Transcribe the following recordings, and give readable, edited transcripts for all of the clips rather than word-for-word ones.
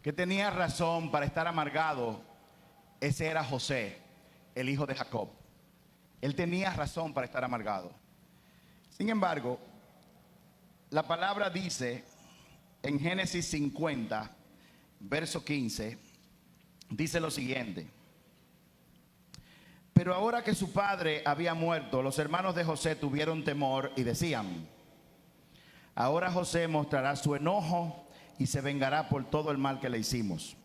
que tenía razón para estar amargado, ese era José, el hijo de Jacob. Él tenía razón para estar amargado. Sin embargo, la palabra dice en Génesis 50, verso 15, dice lo siguiente: pero ahora que su padre había muerto, los hermanos de José tuvieron temor y decían: ahora José mostrará su enojo y se vengará por todo el mal que le hicimos.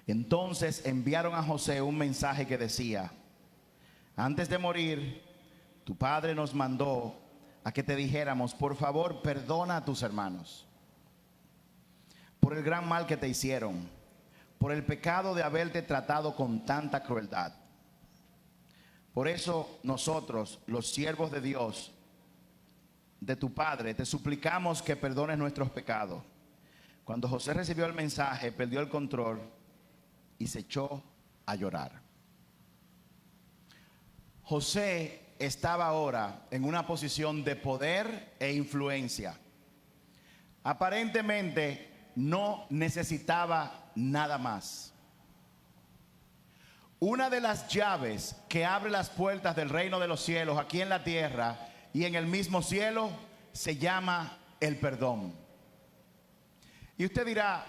Entonces enviaron a José un mensaje que decía: antes de morir, tu padre nos mandó a que te dijéramos, por favor, perdona a tus hermanos por el gran mal que te hicieron, por el pecado de haberte tratado con tanta crueldad. Por eso nosotros, los siervos de Dios, de tu padre, te suplicamos que perdones nuestros pecados. Cuando José recibió el mensaje, perdió el control y se echó a llorar. José estaba ahora en una posición de poder e influencia. Aparentemente no necesitaba nada más. Una de las llaves que abre las puertas del reino de los cielos aquí en la tierra y en el mismo cielo se llama el perdón. Y usted dirá: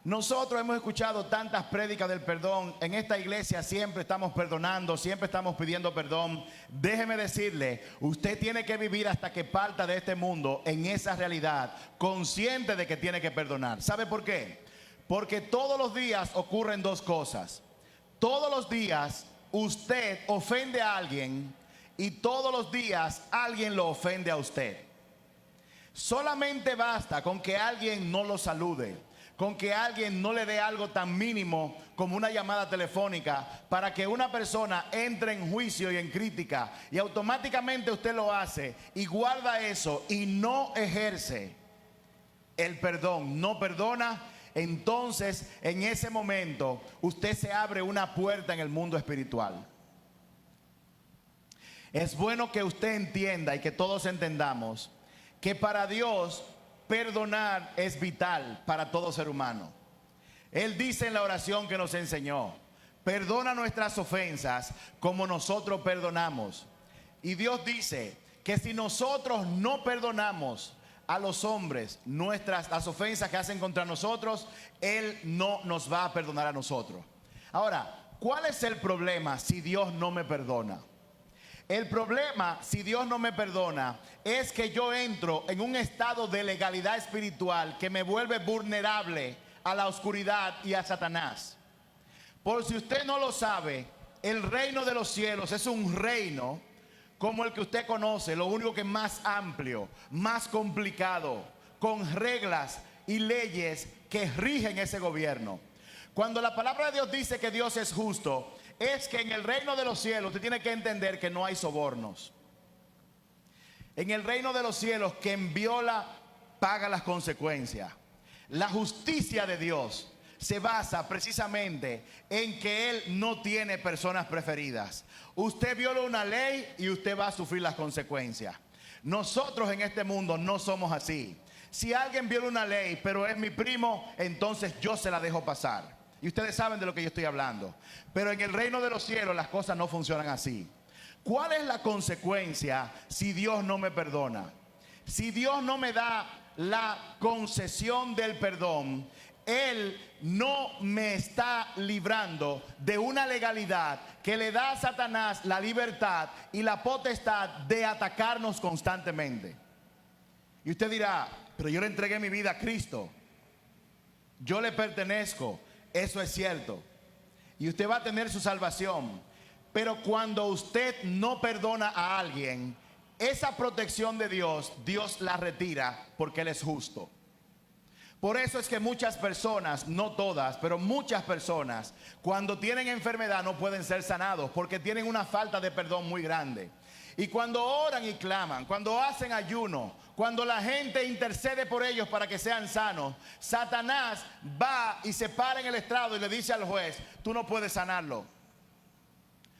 nosotros hemos escuchado tantas prédicas del perdón, en esta iglesia siempre estamos perdonando, siempre estamos pidiendo perdón. Déjeme decirle, usted tiene que vivir hasta que parta de este mundo en esa realidad, consciente de que tiene que perdonar. ¿Sabe por qué? Porque todos los días ocurren dos cosas. Todos los días usted ofende a alguien y todos los días alguien lo ofende a usted. Solamente basta con que alguien no lo salude, con que alguien no le dé algo tan mínimo como una llamada telefónica para que una persona entre en juicio y en crítica, y automáticamente usted lo hace y guarda eso y no ejerce el perdón, no perdona. Entonces en ese momento usted se abre una puerta en el mundo espiritual. Es bueno que usted entienda y que todos entendamos que para Dios perdonar es vital para todo ser humano. Él dice en la oración que nos enseñó: perdona nuestras ofensas como nosotros perdonamos. Y Dios dice que si nosotros no perdonamos a los hombres las ofensas que hacen contra nosotros, Él no nos va a perdonar a nosotros. Ahora, ¿cuál es el problema si Dios no me perdona? El problema, si Dios no me perdona, es que yo entro en un estado de legalidad espiritual que me vuelve vulnerable a la oscuridad y a Satanás. Por si usted no lo sabe, el reino de los cielos es un reino como el que usted conoce, lo único que es más amplio, más complicado, con reglas y leyes que rigen ese gobierno. Cuando la palabra de Dios dice que Dios es justo, es que en el reino de los cielos usted tiene que entender que no hay sobornos. En el reino de los cielos, quien viola paga las consecuencias. La justicia de Dios se basa precisamente en que Él no tiene personas preferidas. Usted viola una ley y usted va a sufrir las consecuencias. Nosotros en este mundo no somos así. Si alguien viola una ley pero es mi primo, entonces yo se la dejo pasar. Y ustedes saben de lo que yo estoy hablando. Pero en el reino de los cielos las cosas no funcionan así. ¿Cuál es la consecuencia si Dios no me perdona? Si Dios no me da la concesión del perdón, Él no me está librando de una legalidad que le da a Satanás la libertad y la potestad de atacarnos constantemente. Y usted dirá: pero yo le entregué mi vida a Cristo, yo le pertenezco. Eso es cierto, y usted va a tener su salvación. Pero cuando usted no perdona a alguien, esa protección de Dios, Dios la retira porque Él es justo. Por eso es que muchas personas, no todas, pero muchas personas, cuando tienen enfermedad no pueden ser sanados porque tienen una falta de perdón muy grande. Y cuando oran y claman, cuando hacen ayuno, cuando la gente intercede por ellos para que sean sanos, Satanás va y se para en el estrado y le dice al juez: tú no puedes sanarlo,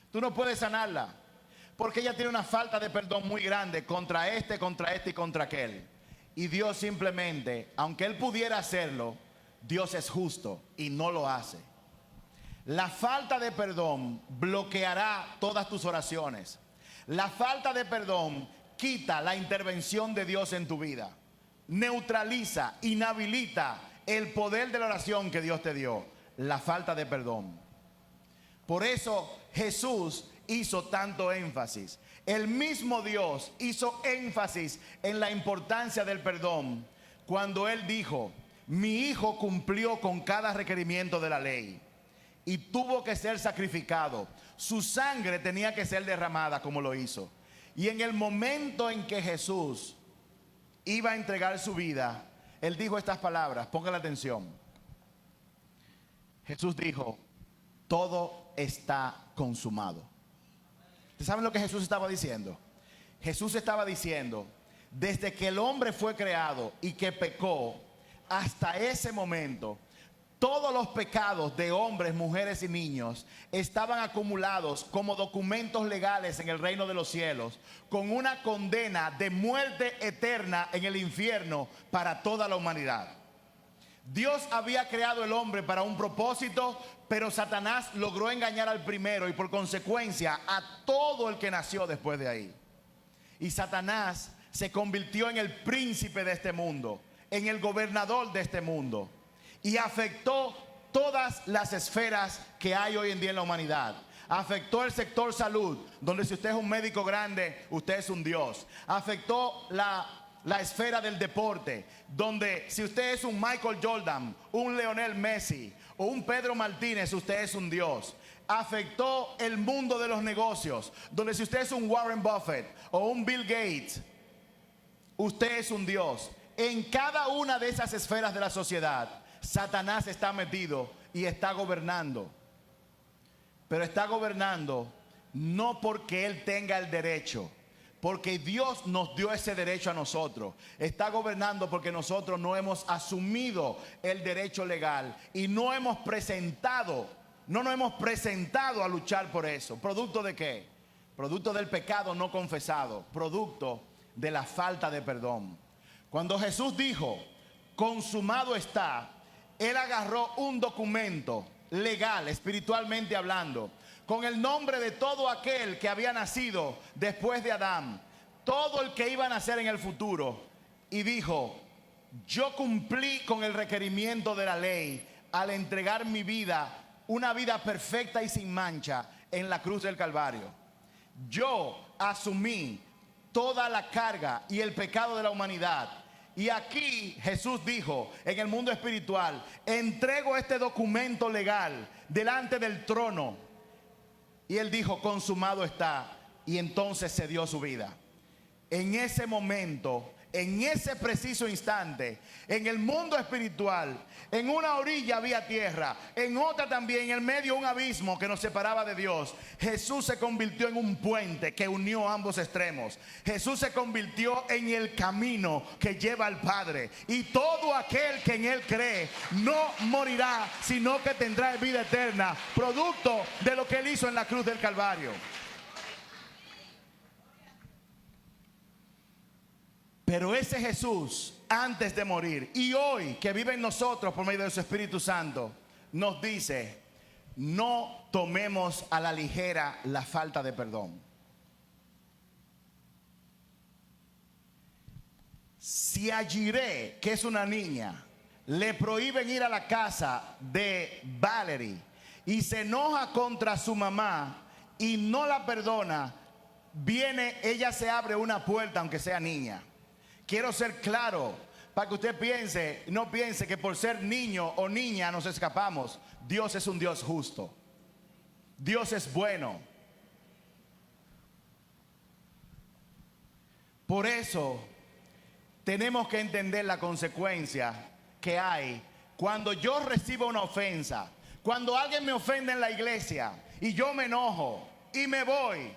tú no puedes sanarla, porque ella tiene una falta de perdón muy grande contra este y contra aquel. Y Dios simplemente, aunque Él pudiera hacerlo, Dios es justo y no lo hace. La falta de perdón bloqueará todas tus oraciones. La falta de perdón quita la intervención de Dios en tu vida. Neutraliza, inhabilita el poder de la oración que Dios te dio. La falta de perdón. Por eso Jesús hizo tanto énfasis. El mismo Dios hizo énfasis en la importancia del perdón cuando Él dijo: mi hijo cumplió con cada requerimiento de la ley y tuvo que ser sacrificado. Su sangre tenía que ser derramada como lo hizo. Y en el momento en que Jesús iba a entregar su vida, Él dijo estas palabras, pongan atención. Jesús dijo: todo está consumado. ¿Ustedes saben lo que Jesús estaba diciendo? Jesús estaba diciendo, desde que el hombre fue creado y que pecó, hasta ese momento, todos los pecados de hombres, mujeres y niños estaban acumulados como documentos legales en el reino de los cielos, con una condena de muerte eterna en el infierno para toda la humanidad. Dios había creado el hombre para un propósito, pero Satanás logró engañar al primero y por consecuencia a todo el que nació después de ahí. Y Satanás se convirtió en el príncipe de este mundo, en el gobernador de este mundo, y afectó todas las esferas que hay hoy en día en la humanidad. Afectó el sector salud, donde si usted es un médico grande, usted es un Dios. Afectó la esfera del deporte, donde si usted es un Michael Jordan, un Lionel Messi o un Pedro Martínez, usted es un Dios. Afectó el mundo de los negocios, donde si usted es un Warren Buffett o un Bill Gates, usted es un Dios. En cada una de esas esferas de la sociedad, Satanás está metido y está gobernando. Pero está gobernando no porque él tenga el derecho, porque Dios nos dio ese derecho a nosotros. Está gobernando porque nosotros no hemos asumido el derecho legal y no nos hemos presentado a luchar por eso. ¿Producto de qué? Producto del pecado no confesado, producto de la falta de perdón. Cuando Jesús dijo, consumado está, Él agarró un documento legal, espiritualmente hablando, con el nombre de todo aquel que había nacido después de Adán, todo el que iba a nacer en el futuro, y dijo: yo cumplí con el requerimiento de la ley al entregar mi vida, una vida perfecta y sin mancha, en la cruz del Calvario. Yo asumí toda la carga y el pecado de la humanidad. Y aquí Jesús dijo, en el mundo espiritual, entrego este documento legal delante del trono. Y Él dijo, consumado está. Y entonces se dio su vida. En ese momento, en ese preciso instante, en el mundo espiritual, en una orilla había tierra, en otra también, en el medio un abismo que nos separaba de Dios. Jesús se convirtió en un puente que unió ambos extremos. Jesús se convirtió en el camino que lleva al Padre. Y todo aquel que en Él cree no morirá, sino que tendrá vida eterna, producto de lo que Él hizo en la cruz del Calvario. Pero ese Jesús, antes de morir y hoy que vive en nosotros por medio de su Espíritu Santo, nos dice, no tomemos a la ligera la falta de perdón. Si a Jiré, que es una niña, le prohíben ir a la casa de Valerie y se enoja contra su mamá y no la perdona, ella se abre una puerta aunque sea niña. Quiero ser claro para que usted no piense que por ser niño o niña nos escapamos. Dios es un Dios justo. Dios es bueno. Por eso tenemos que entender la consecuencia que hay cuando yo recibo una ofensa. Cuando alguien me ofende en la iglesia y yo me enojo y me voy.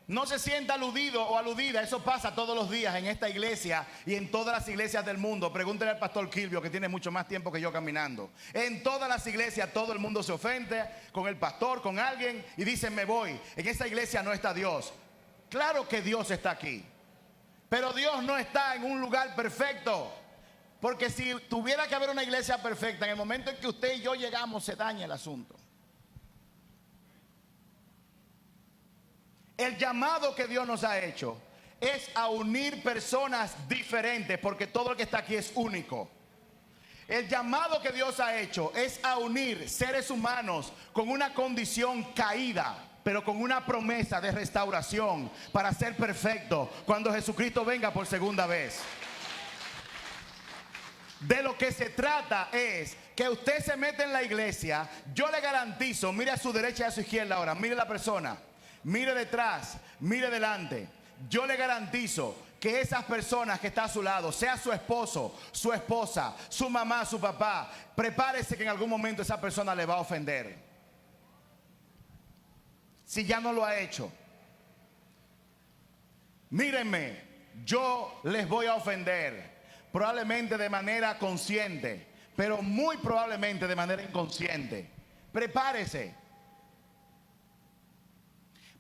No se sienta aludido o aludida. Eso pasa todos los días en esta iglesia y en todas las iglesias del mundo. Pregúntele al pastor Kilvio, que tiene mucho más tiempo que yo caminando. En todas las iglesias todo el mundo se ofende con el pastor, con alguien, y dicen me voy. En esa iglesia no está Dios. Claro que Dios está aquí, pero Dios no está en un lugar perfecto. Porque si tuviera que haber una iglesia perfecta, en el momento en que usted y yo llegamos, se daña el asunto. El llamado que Dios nos ha hecho es a unir personas diferentes, porque todo el que está aquí es único. El llamado que Dios ha hecho es a unir seres humanos con una condición caída, pero con una promesa de restauración para ser perfecto cuando Jesucristo venga por segunda vez. De lo que se trata es que usted se mete en la iglesia. Yo le garantizo, mire a su derecha y a su izquierda ahora, mire la persona, mire detrás, mire delante. Yo le garantizo que esas personas que están a su lado, sea su esposo, su esposa, su mamá, su papá, prepárese que en algún momento esa persona le va a ofender. Si ya no lo ha hecho. Mírenme, yo les voy a ofender. Probablemente de manera consciente, pero muy probablemente de manera inconsciente. Prepárese.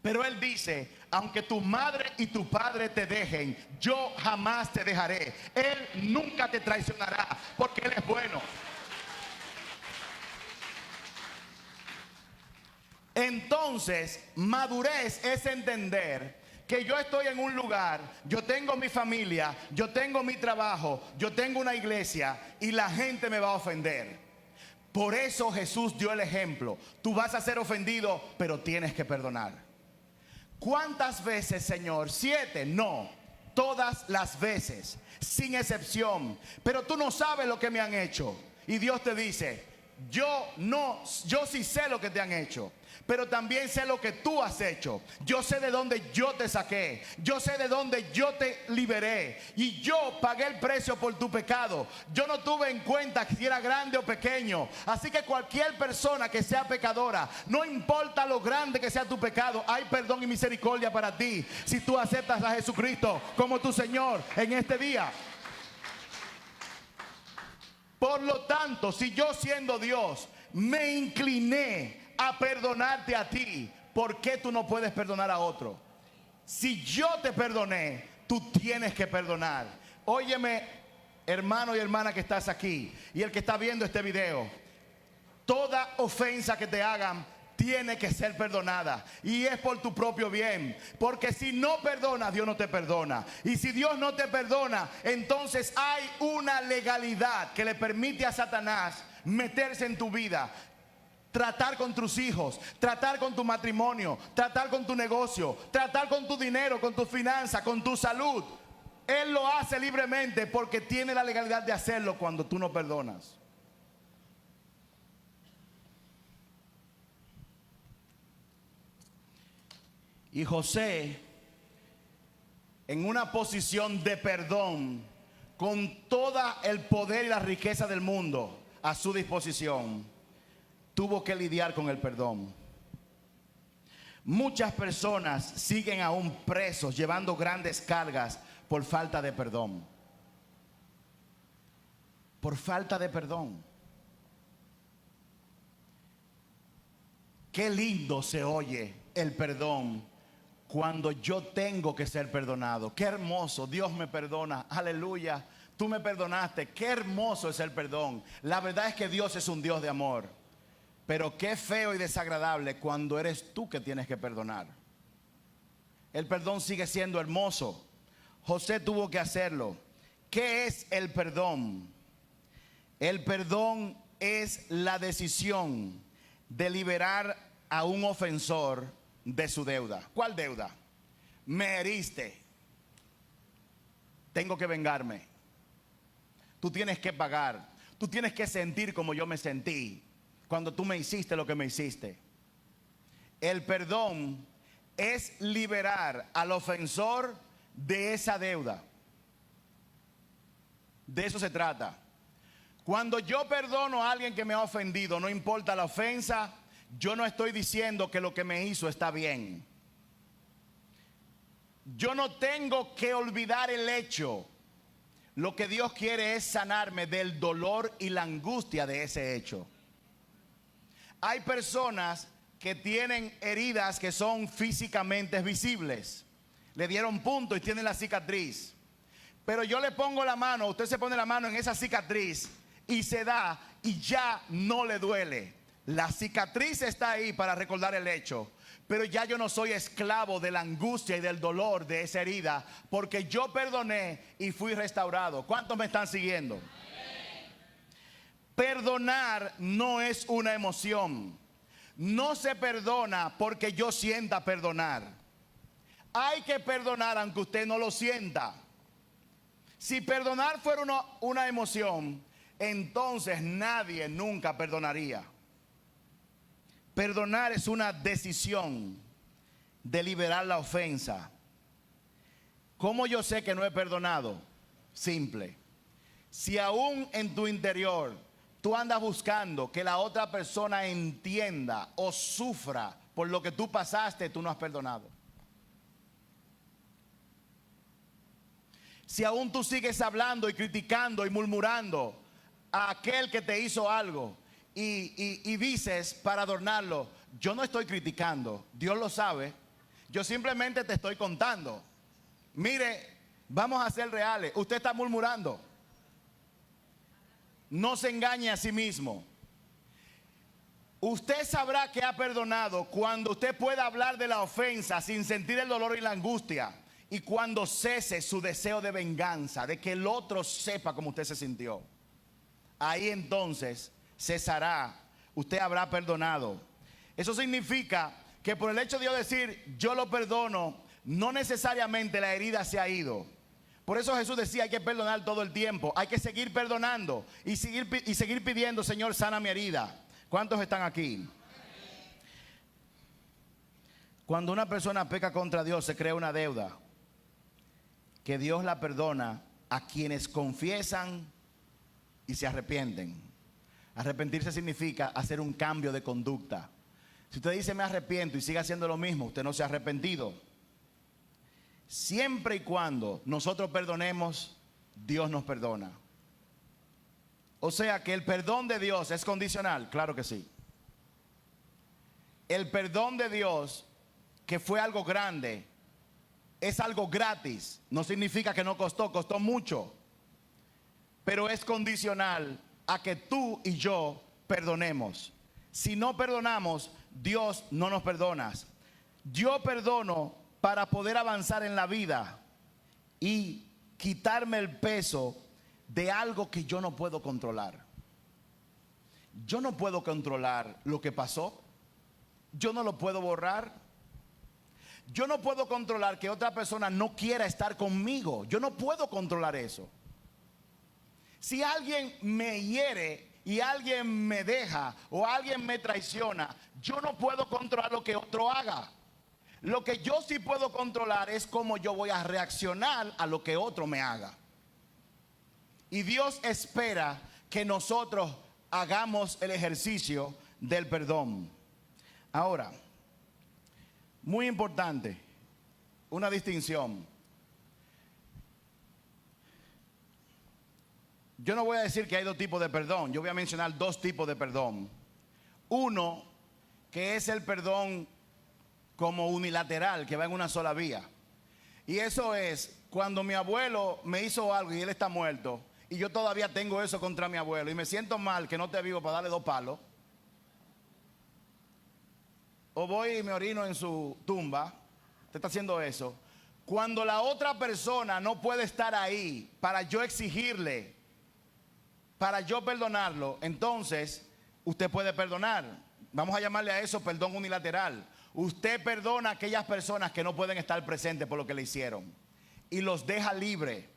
Pero él dice, aunque tu madre y tu padre te dejen, yo jamás te dejaré. Él nunca te traicionará, porque Él es bueno. Entonces, madurez es entender que yo estoy en un lugar, yo tengo mi familia, yo tengo mi trabajo, yo tengo una iglesia y la gente me va a ofender. Por eso Jesús dio el ejemplo. Tú vas a ser ofendido, pero tienes que perdonar. ¿Cuántas veces, Señor? 7, no. Todas las veces, sin excepción. Pero tú no sabes lo que me han hecho. Y Dios te dice, yo sí sé lo que te han hecho, pero también sé lo que tú has hecho. Yo sé de dónde yo te saqué. Yo sé de dónde yo te liberé. Y yo pagué el precio por tu pecado. Yo no tuve en cuenta si era grande o pequeño. Así que cualquier persona que sea pecadora, no importa lo grande que sea tu pecado, hay perdón y misericordia para ti si tú aceptas a Jesucristo como tu Señor en este día. Por lo tanto, si yo siendo Dios me incliné a perdonarte a ti, ¿por qué tú no puedes perdonar a otro? Si yo te perdoné, tú tienes que perdonar. Óyeme, hermano y hermana que estás aquí y el que está viendo este video, toda ofensa que te hagan tiene que ser perdonada, y es por tu propio bien, porque si no perdonas, Dios no te perdona, y si Dios no te perdona, entonces hay una legalidad que le permite a Satanás meterse en tu vida, tratar con tus hijos, tratar con tu matrimonio, tratar con tu negocio, tratar con tu dinero, con tu finanza, con tu salud. Él lo hace libremente porque tiene la legalidad de hacerlo cuando tú no perdonas. Y José, en una posición de perdón, con todo el poder y la riqueza del mundo a su disposición, tuvo que lidiar con el perdón. Muchas personas siguen aún presos, llevando grandes cargas por falta de perdón. Por falta de perdón. Qué lindo se oye el perdón cuando yo tengo que ser perdonado. Qué hermoso, Dios me perdona, aleluya, tú me perdonaste. Qué hermoso es el perdón. La verdad es que Dios es un Dios de amor. Pero qué feo y desagradable cuando eres tú que tienes que perdonar. El perdón sigue siendo hermoso. José tuvo que hacerlo. ¿Qué es el perdón? El perdón es la decisión de liberar a un ofensor de su deuda. ¿Cuál deuda? Me heriste, tengo que vengarme. Tú tienes que pagar. Tú tienes que sentir como yo me sentí cuando tú me hiciste lo que me hiciste. El perdón es liberar al ofensor de esa deuda. De eso se trata. Cuando yo perdono a alguien que me ha ofendido, no importa la ofensa, yo no estoy diciendo que lo que me hizo está bien. Yo no tengo que olvidar el hecho. Lo que Dios quiere es sanarme del dolor y la angustia de ese hecho. Hay personas que tienen heridas que son físicamente visibles. Le dieron punto y tienen la cicatriz. Pero yo le pongo la mano, usted se pone la mano en esa cicatriz y se da y ya no le duele. La cicatriz está ahí para recordar el hecho, pero ya yo no soy esclavo de la angustia y del dolor de esa herida, porque yo perdoné y fui restaurado. ¿Cuántos me están siguiendo? Perdonar no es una emoción. No se perdona porque yo sienta perdonar. Hay que perdonar aunque usted no lo sienta. Si perdonar fuera una emoción, entonces nadie nunca perdonaría. Perdonar es una decisión de liberar la ofensa. ¿Cómo yo sé que no he perdonado? Simple. Si aún en tu interior tú andas buscando que la otra persona entienda o sufra por lo que tú pasaste, tú no has perdonado. Si aún tú sigues hablando y criticando y murmurando a aquel que te hizo algo y dices para adornarlo, yo no estoy criticando, Dios lo sabe, yo simplemente te estoy contando. Mire, vamos a ser reales, usted está murmurando. No se engañe a sí mismo. Usted sabrá que ha perdonado cuando usted pueda hablar de la ofensa sin sentir el dolor y la angustia, y cuando cese su deseo de venganza, de que el otro sepa cómo usted se sintió. Ahí entonces cesará, usted habrá perdonado. Eso significa que por el hecho de yo decir yo lo perdono, no necesariamente la herida se ha ido. Por eso Jesús decía hay que perdonar todo el tiempo, hay que seguir perdonando y seguir pidiendo, Señor, sana mi herida. ¿Cuántos están aquí? Cuando una persona peca contra Dios, se crea una deuda que Dios la perdona a quienes confiesan y se arrepienten. Arrepentirse significa hacer un cambio de conducta. Si usted dice me arrepiento y sigue haciendo lo mismo, usted no se ha arrepentido. Siempre y cuando nosotros perdonemos, Dios nos perdona. O sea que el perdón de Dios es condicional, claro que sí. El perdón de Dios, que fue algo grande, es algo gratis. No significa que no costó, costó mucho. Pero es condicional a que tú y yo perdonemos. Si no perdonamos, Dios no nos perdona. Yo perdono para poder avanzar en la vida y quitarme el peso de algo que yo no puedo controlar. Yo no puedo controlar lo que pasó. Yo no lo puedo borrar. Yo no puedo controlar que otra persona no quiera estar conmigo. Yo no puedo controlar eso. Si alguien me hiere y alguien me deja o alguien me traiciona, yo no puedo controlar lo que otro haga. Lo que yo sí puedo controlar es cómo yo voy a reaccionar a lo que otro me haga. Y Dios espera que nosotros hagamos el ejercicio del perdón. Ahora, muy importante, una distinción. Yo no voy a decir que hay dos tipos de perdón, yo voy a mencionar dos tipos de perdón. Uno, que es el perdón como unilateral, que va en una sola vía. Y eso es cuando mi abuelo me hizo algo y él está muerto, y yo todavía tengo eso contra mi abuelo, y me siento mal que no esté vivo para darle 2 palos. O voy y me orino en su tumba. Usted está haciendo eso. Cuando la otra persona no puede estar ahí para yo exigirle, para yo perdonarlo, entonces usted puede perdonar. Vamos a llamarle a eso perdón unilateral. Usted perdona a aquellas personas que no pueden estar presentes por lo que le hicieron y los deja libre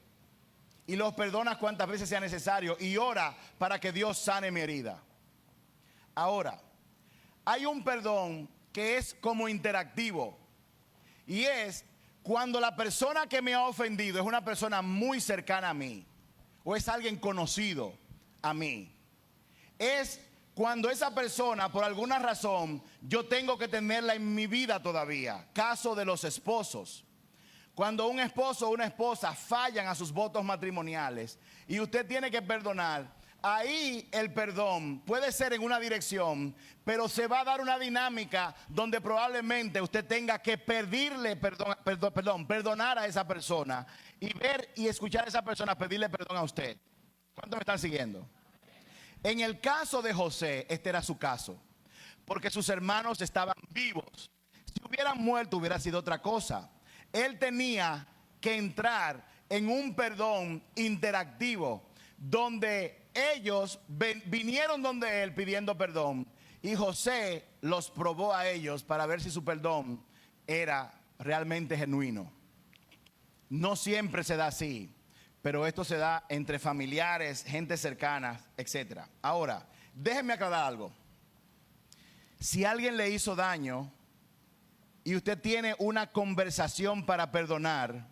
y los perdona cuantas veces sea necesario y ora para que Dios sane mi herida. Ahora, hay un perdón que es como interactivo, y es cuando la persona que me ha ofendido es una persona muy cercana a mí o es alguien conocido a mí. Es cuando esa persona, por alguna razón, yo tengo que tenerla en mi vida todavía. Caso de los esposos. Cuando un esposo o una esposa fallan a sus votos matrimoniales y usted tiene que perdonar, ahí el perdón puede ser en una dirección, pero se va a dar una dinámica donde probablemente usted tenga que perdonar a esa persona y ver y escuchar a esa persona pedirle perdón a usted. ¿Cuántos me están siguiendo? En el caso de José, este era su caso, porque sus hermanos estaban vivos. Si hubieran muerto hubiera sido otra cosa. Él tenía que entrar en un perdón interactivo, donde ellos vinieron donde él pidiendo perdón, y José los probó a ellos para ver si su perdón era realmente genuino. No siempre se da así, pero esto se da entre familiares, gente cercana, etc. Ahora, déjenme aclarar algo. Si alguien le hizo daño y usted tiene una conversación para perdonar,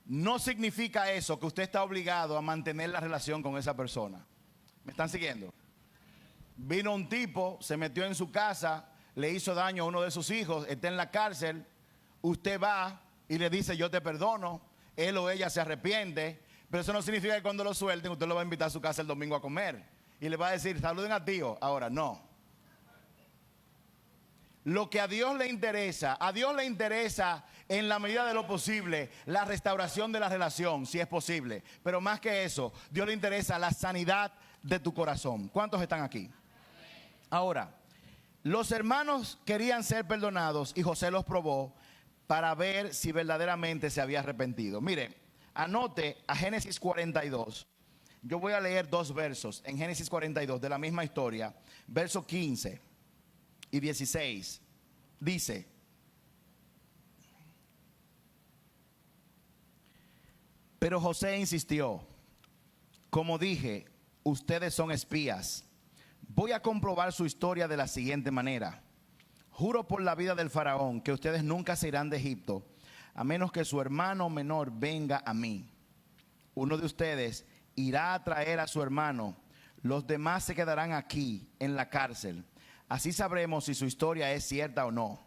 no significa eso que usted está obligado a mantener la relación con esa persona. ¿Me están siguiendo? Vino un tipo, se metió en su casa, le hizo daño a uno de sus hijos, está en la cárcel, usted va y le dice yo te perdono, él o ella se arrepiente, pero eso no significa que cuando lo suelten usted lo va a invitar a su casa el domingo a comer y le va a decir saluden a tío. Ahora no. Lo que a Dios le interesa en la medida de lo posible la restauración de la relación, si es posible. Pero más que eso, Dios le interesa la sanidad de tu corazón. ¿Cuántos están aquí? Ahora, los hermanos querían ser perdonados y José los probó para ver si verdaderamente se había arrepentido. Mire, anote a Génesis 42. Yo voy a leer 2 versos en Génesis 42 de la misma historia, verso 15 y 16. Dice: pero José insistió, como dije, ustedes son espías. Voy a comprobar su historia de la siguiente manera. Juro por la vida del faraón que ustedes nunca se irán de Egipto, a menos que su hermano menor venga a mí. Uno de ustedes irá a traer a su hermano, los demás se quedarán aquí en la cárcel. Así sabremos si su historia es cierta o no.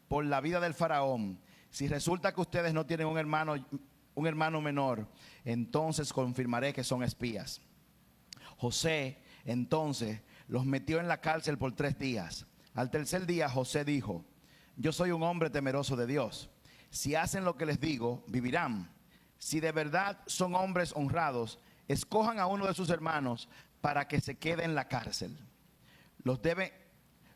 Por la vida del faraón, si resulta que ustedes no tienen un hermano menor, entonces confirmaré que son espías. José entonces los metió en la cárcel por 3 días. Al tercer día José dijo: yo soy un hombre temeroso de Dios. Si hacen lo que les digo, vivirán. Si de verdad son hombres honrados, escojan a uno de sus hermanos para que se quede en la cárcel.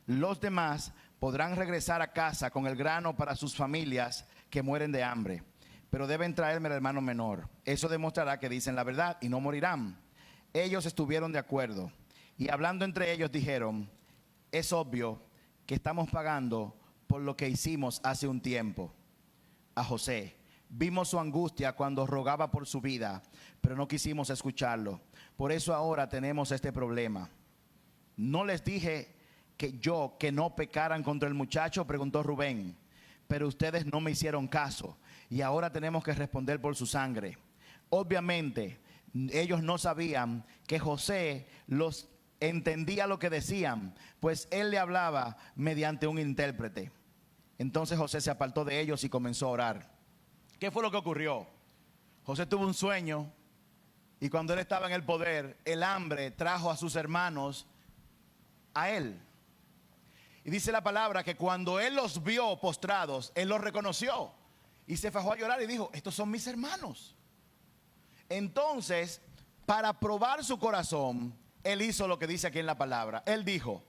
Los demás podrán regresar a casa con el grano para sus familias que mueren de hambre, pero deben traerme al hermano menor. Eso demostrará que dicen la verdad y no morirán. Ellos estuvieron de acuerdo y hablando entre ellos dijeron: es obvio que estamos pagando por lo que hicimos hace un tiempo a José. Vimos su angustia cuando rogaba por su vida, pero no quisimos escucharlo. Por eso ahora tenemos este problema. ¿No les dije que no pecaran contra el muchacho?, preguntó Rubén. Pero ustedes no me hicieron caso y ahora tenemos que responder por su sangre. Obviamente ellos no sabían que José los entendía lo que decían, pues él le hablaba mediante un intérprete. Entonces José se apartó de ellos y comenzó a orar. ¿Qué fue lo que ocurrió? José tuvo un sueño y cuando él estaba en el poder, el hambre trajo a sus hermanos a él. Y dice la palabra que cuando él los vio postrados, él los reconoció y se fajó a llorar y dijo: estos son mis hermanos. Entonces, para probar su corazón, él hizo lo que dice aquí en la palabra. Él dijo: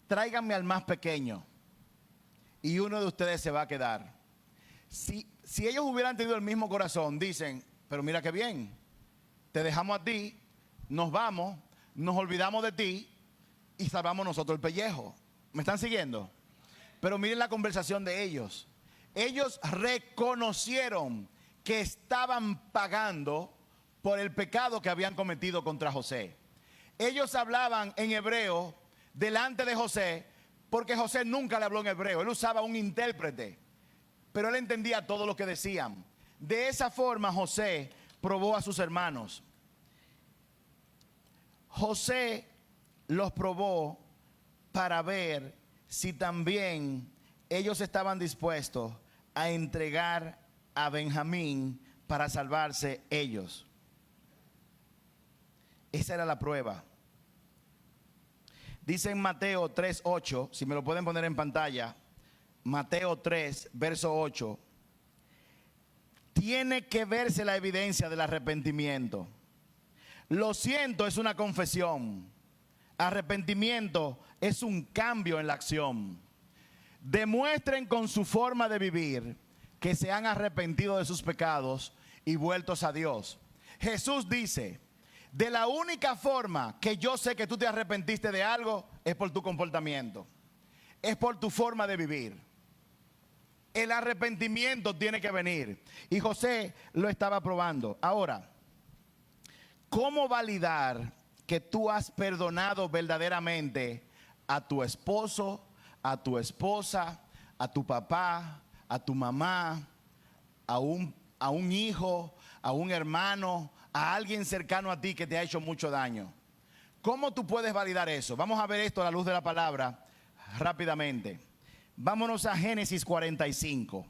tráiganme al más pequeño y uno de ustedes se va a quedar. Si ellos hubieran tenido el mismo corazón, dicen: pero mira qué bien, te dejamos a ti, nos vamos, nos olvidamos de ti y salvamos nosotros el pellejo. ¿Me están siguiendo? Pero miren la conversación de ellos. Ellos reconocieron que estaban pagando por el pecado que habían cometido contra José. Ellos hablaban en hebreo delante de José, porque José nunca le habló en hebreo, él usaba un intérprete, pero él entendía todo lo que decían. De esa forma José probó a sus hermanos. José los probó para ver si también ellos estaban dispuestos a entregar a Benjamín para salvarse ellos. Esa era la prueba. Dice en Mateo 3:8, si me lo pueden poner en pantalla, Mateo 3, verso 8, tiene que verse la evidencia del arrepentimiento. Lo siento es una confesión. Arrepentimiento es un cambio en la acción. Demuestren con su forma de vivir que se han arrepentido de sus pecados y vueltos a Dios. Jesús dice, de la única forma que yo sé que tú te arrepentiste de algo es por tu comportamiento, es por tu forma de vivir. El arrepentimiento tiene que venir. Y José lo estaba probando. Ahora, ¿cómo validar que tú has perdonado verdaderamente a tu esposo, a tu esposa, a tu papá, a tu mamá, a un hijo, a un hermano, a alguien cercano a ti que te ha hecho mucho daño? ¿Cómo tú puedes validar eso? Vamos a ver esto a la luz de la palabra rápidamente. Vámonos a Génesis 45.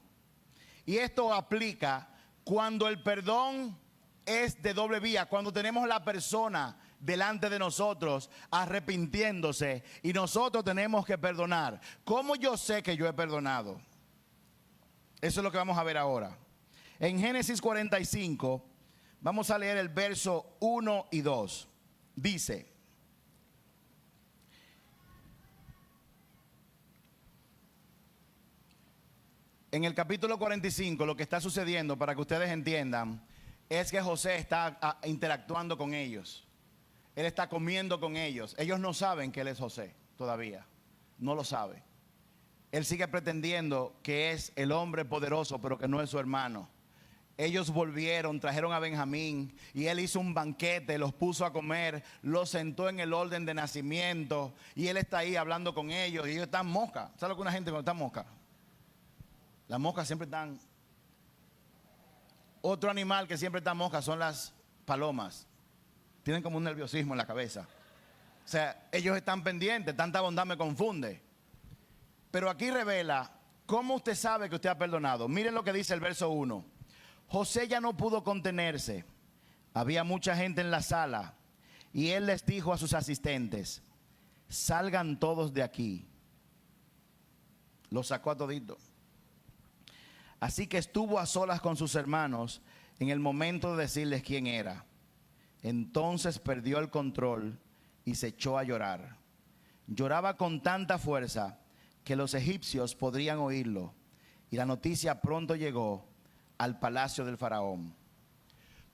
Y esto aplica cuando el perdón es de doble vía, cuando tenemos la persona delante de nosotros arrepintiéndose y nosotros tenemos que perdonar. ¿Cómo yo sé que yo he perdonado? Eso es lo que vamos a ver ahora. En Génesis 45, vamos a leer el verso 1 y 2. Dice: en el capítulo 45, lo que está sucediendo, para que ustedes entiendan, es que José está interactuando con ellos. Él está comiendo con ellos. Ellos no saben que él es José todavía. No lo sabe. Él sigue pretendiendo que es el hombre poderoso, pero que no es su hermano. Ellos volvieron, trajeron a Benjamín y él hizo un banquete, los puso a comer, los sentó en el orden de nacimiento y él está ahí hablando con ellos y ellos están mosca. ¿Sabes lo que una gente cuando está mosca? Las moscas siempre están. Otro animal que siempre está mosca son las palomas. Tienen como un nerviosismo en la cabeza. O sea, ellos están pendientes, tanta bondad me confunde. Pero aquí revela cómo usted sabe que usted ha perdonado. Miren lo que dice el verso 1. José ya no pudo contenerse. Había mucha gente en la sala y él les dijo a sus asistentes: salgan todos de aquí. Los sacó a todito. Así que estuvo a solas con sus hermanos en el momento de decirles quién era. Entonces perdió el control y se echó a llorar. Lloraba con tanta fuerza que los egipcios podrían oírlo. Y la noticia pronto llegó al palacio del faraón.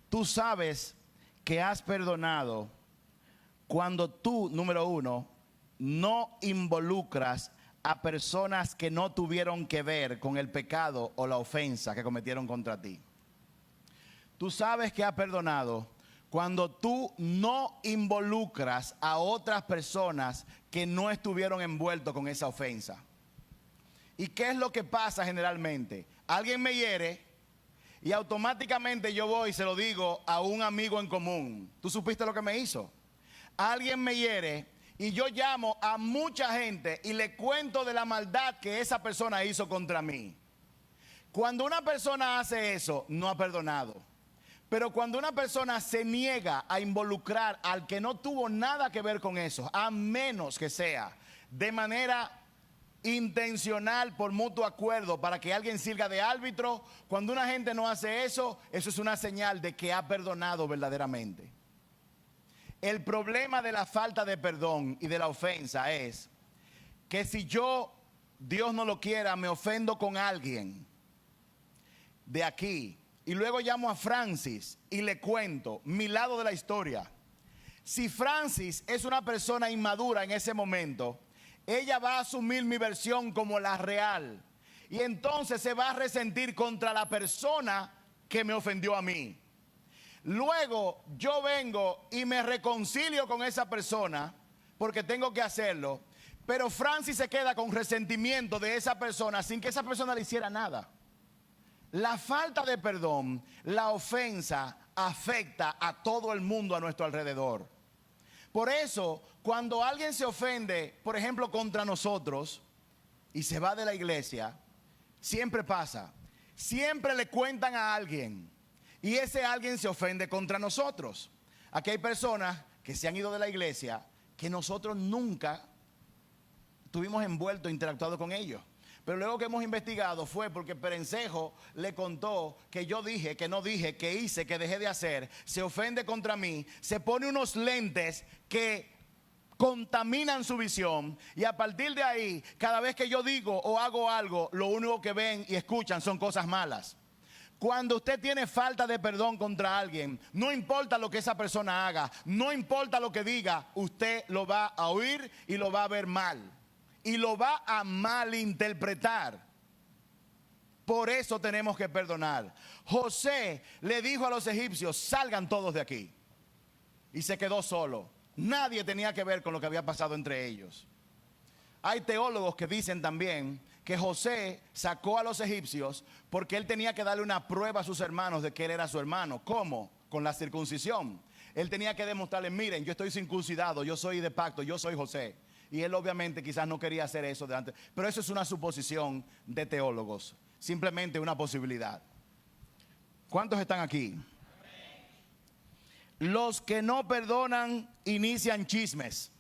Tú sabes que has perdonado cuando tú, número uno, no involucras a personas que no tuvieron que ver con el pecado o la ofensa que cometieron contra ti. Tú sabes que has perdonado cuando tú no involucras a otras personas que no estuvieron envueltos con esa ofensa. ¿Y qué es lo que pasa generalmente? Alguien me hiere y automáticamente yo voy y se lo digo a un amigo en común. ¿Tú supiste lo que me hizo? Alguien me hiere y yo llamo a mucha gente y le cuento de la maldad que esa persona hizo contra mí. Cuando una persona hace eso, no ha perdonado. Pero cuando una persona se niega a involucrar al que no tuvo nada que ver con eso, a menos que sea de manera intencional, por mutuo acuerdo, para que alguien sirva de árbitro, cuando una gente no hace eso, eso es una señal de que ha perdonado verdaderamente. El problema de la falta de perdón y de la ofensa es que si yo, Dios no lo quiera, me ofendo con alguien de aquí y luego llamo a Francis y le cuento mi lado de la historia. Si Francis es una persona inmadura en ese momento, ella va a asumir mi versión como la real y entonces se va a resentir contra la persona que me ofendió a mí. Luego yo vengo y me reconcilio con esa persona porque tengo que hacerlo, pero Francis se queda con resentimiento de esa persona sin que esa persona le hiciera nada. La falta de perdón, la ofensa, afecta a todo el mundo a nuestro alrededor. Por eso, cuando alguien se ofende, por ejemplo, contra nosotros y se va de la iglesia, siempre pasa, siempre le cuentan a alguien y ese alguien se ofende contra nosotros. Aquí hay personas que se han ido de la iglesia que nosotros nunca estuvimos envueltos, interactuados con ellos. Pero luego que hemos investigado fue porque Perencejo le contó que yo dije, que no dije, que hice, que dejé de hacer. Se ofende contra mí, se pone unos lentes que contaminan su visión, y a partir de ahí, cada vez que yo digo o hago algo, lo único que ven y escuchan son cosas malas. Cuando usted tiene falta de perdón contra alguien, no importa lo que esa persona haga, no importa lo que diga, usted lo va a oír y lo va a ver mal. Y lo va a malinterpretar. Por eso tenemos que perdonar. José le dijo a los egipcios, salgan todos de aquí. Y se quedó solo. Nadie tenía que ver con lo que había pasado entre ellos. Hay teólogos que dicen también que José sacó a los egipcios porque él tenía que darle una prueba a sus hermanos de que él era su hermano. ¿Cómo? Con la circuncisión. Él tenía que demostrarles, miren, yo estoy circuncidado, yo soy de pacto, yo soy José. Y él obviamente quizás no quería hacer eso delante. Pero eso es una suposición de teólogos. Simplemente una posibilidad. ¿Cuántos están aquí? Los que no perdonan inician chismes.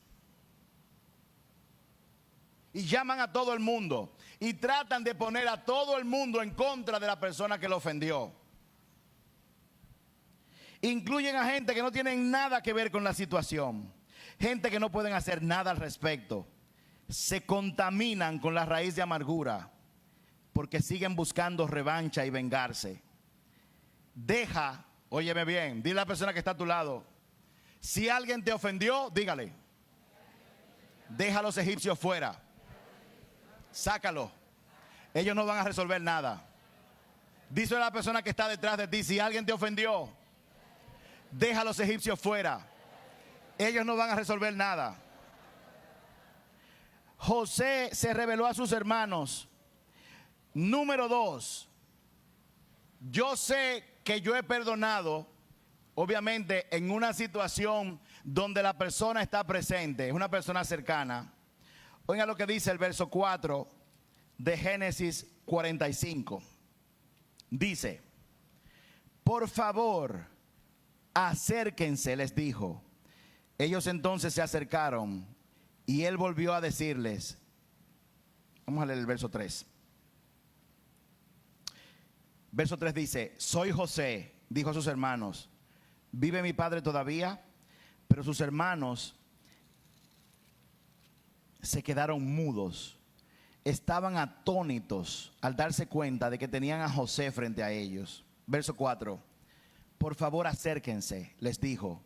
Y llaman a todo el mundo. Y tratan de poner a todo el mundo en contra de la persona que lo ofendió. Incluyen a gente que no tienen nada que ver con la situación. Gente que no pueden hacer nada al respecto. Se contaminan con la raíz de amargura porque siguen buscando revancha y vengarse. Deja, óyeme bien, dile a la persona que está a tu lado, si alguien te ofendió, dígale, deja a los egipcios fuera. Sácalo. Ellos no van a resolver nada. Dice a la persona que está detrás de ti, si alguien te ofendió, deja a los egipcios fuera. Ellos no van a resolver nada. José se reveló a sus hermanos. Número 2. Yo sé que yo he perdonado, obviamente en una situación donde la persona está presente, es una persona cercana. Oiga lo que dice el verso 4 de Génesis 45. Dice, por favor, acérquense, les dijo. Ellos entonces se acercaron y él volvió a decirles, vamos a leer el verso 3. Verso 3 dice, soy José, dijo a sus hermanos, ¿vive mi padre todavía? Pero sus hermanos se quedaron mudos, estaban atónitos al darse cuenta de que tenían a José frente a ellos. Verso 4, por favor acérquense, les dijo.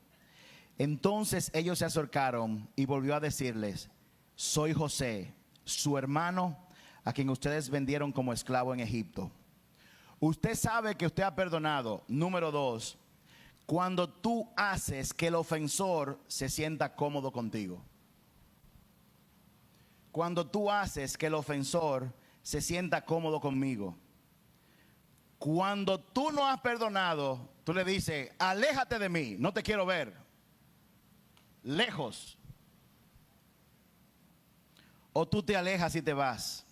Entonces ellos se acercaron y volvió a decirles, soy José, su hermano, a quien ustedes vendieron como esclavo en Egipto. Usted sabe que usted ha perdonado. Número 2, cuando tú haces que el ofensor se sienta cómodo contigo. Cuando tú haces que el ofensor se sienta cómodo conmigo. Cuando tú no has perdonado, tú le dices, aléjate de mí, no te quiero ver. Lejos. O tú te alejas y te vas.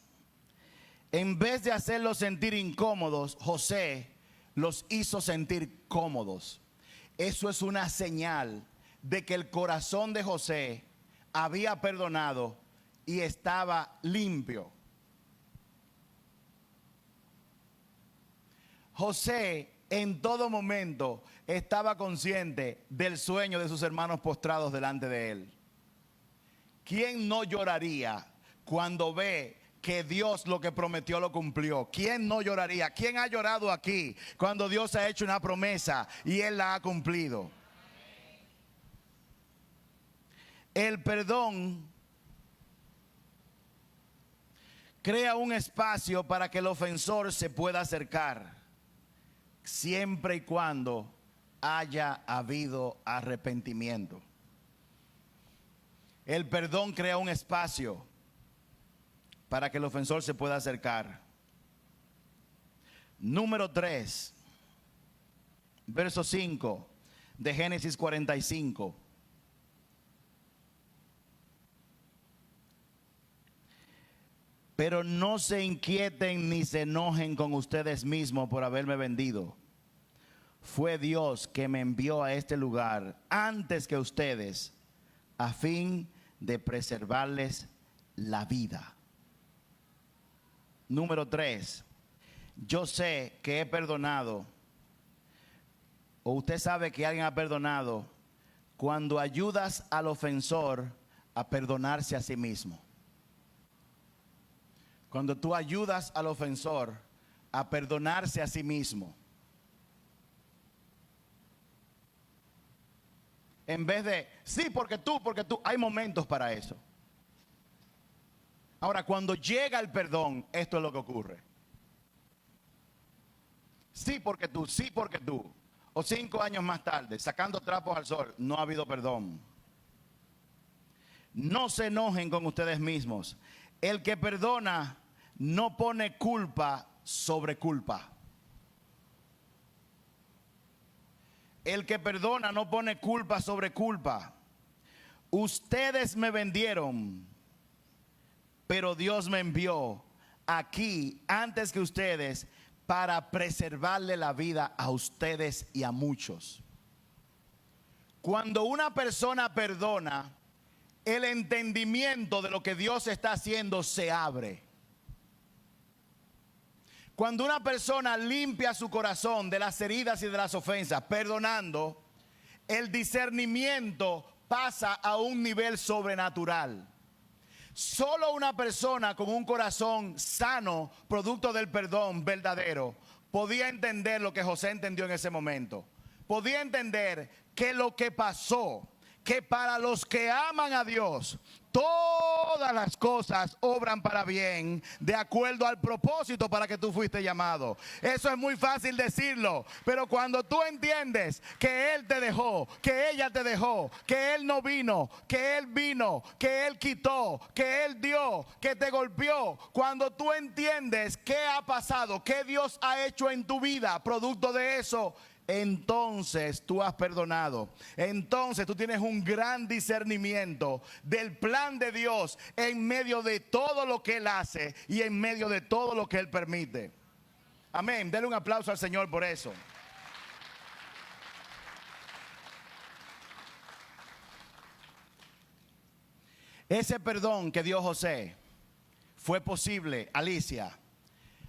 En vez de hacerlos sentir incómodos, José los hizo sentir cómodos. Eso es una señal de que el corazón de José había perdonado y estaba limpio. José en todo momento estaba consciente del sueño de sus hermanos postrados delante de él. ¿Quién no lloraría cuando ve que Dios lo que prometió lo cumplió? ¿Quién no lloraría? ¿Quién ha llorado aquí cuando Dios ha hecho una promesa y Él la ha cumplido? El perdón crea un espacio para que el ofensor se pueda acercar, siempre y cuando haya habido arrepentimiento. El perdón crea un espacio para que el ofensor se pueda acercar. Número 3, verso 5 de Génesis 45. Pero no se inquieten ni se enojen con ustedes mismos por haberme vendido, fue Dios que me envió a este lugar antes que ustedes, a fin de preservarles la vida. Número 3, yo sé que he perdonado, o usted sabe que alguien ha perdonado, cuando ayudas al ofensor a perdonarse a sí mismo. Cuando tú ayudas al ofensor a perdonarse a sí mismo. En vez de, sí, porque tú, hay momentos para eso. Ahora, cuando llega el perdón, esto es lo que ocurre. Sí, porque tú, sí, porque tú. O 5 años más tarde, sacando trapos al sol, no ha habido perdón. No se enojen con ustedes mismos. El que perdona no pone culpa sobre culpa. El que perdona no pone culpa sobre culpa. Ustedes me vendieron, pero Dios me envió aquí antes que ustedes para preservarle la vida a ustedes y a muchos. Cuando una persona perdona, el entendimiento de lo que Dios está haciendo se abre. Cuando una persona limpia su corazón de las heridas y de las ofensas, perdonando, el discernimiento pasa a un nivel sobrenatural. Solo una persona con un corazón sano, producto del perdón verdadero, podía entender lo que José entendió en ese momento. Podía entender que lo que pasó, que para los que aman a Dios, todas las cosas obran para bien, de acuerdo al propósito para que tú fuiste llamado. Eso es muy fácil decirlo, pero cuando tú entiendes que Él te dejó, que ella te dejó, que Él no vino, que Él vino, que Él quitó, que Él dio, que te golpeó, cuando tú entiendes qué ha pasado, qué Dios ha hecho en tu vida, producto de eso, entonces tú has perdonado. Entonces tú tienes un gran discernimiento del plan de Dios en medio de todo lo que Él hace y en medio de todo lo que Él permite. Amén. Denle un aplauso al Señor por eso. Ese perdón que dio José fue posible, Alicia,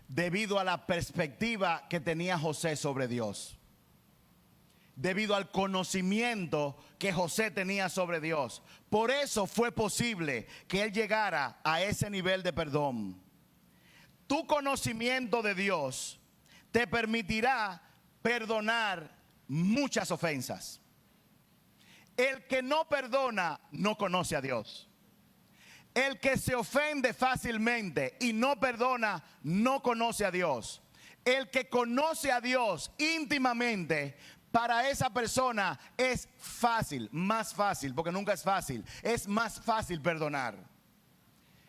debido a la perspectiva que tenía José sobre Dios. Debido al conocimiento que José tenía sobre Dios. Por eso fue posible que él llegara a ese nivel de perdón. Tu conocimiento de Dios te permitirá perdonar muchas ofensas. El que no perdona no conoce a Dios. El que se ofende fácilmente y no perdona no conoce a Dios. El que conoce a Dios íntimamente, para esa persona es fácil, más fácil, porque nunca es fácil, es más fácil perdonar.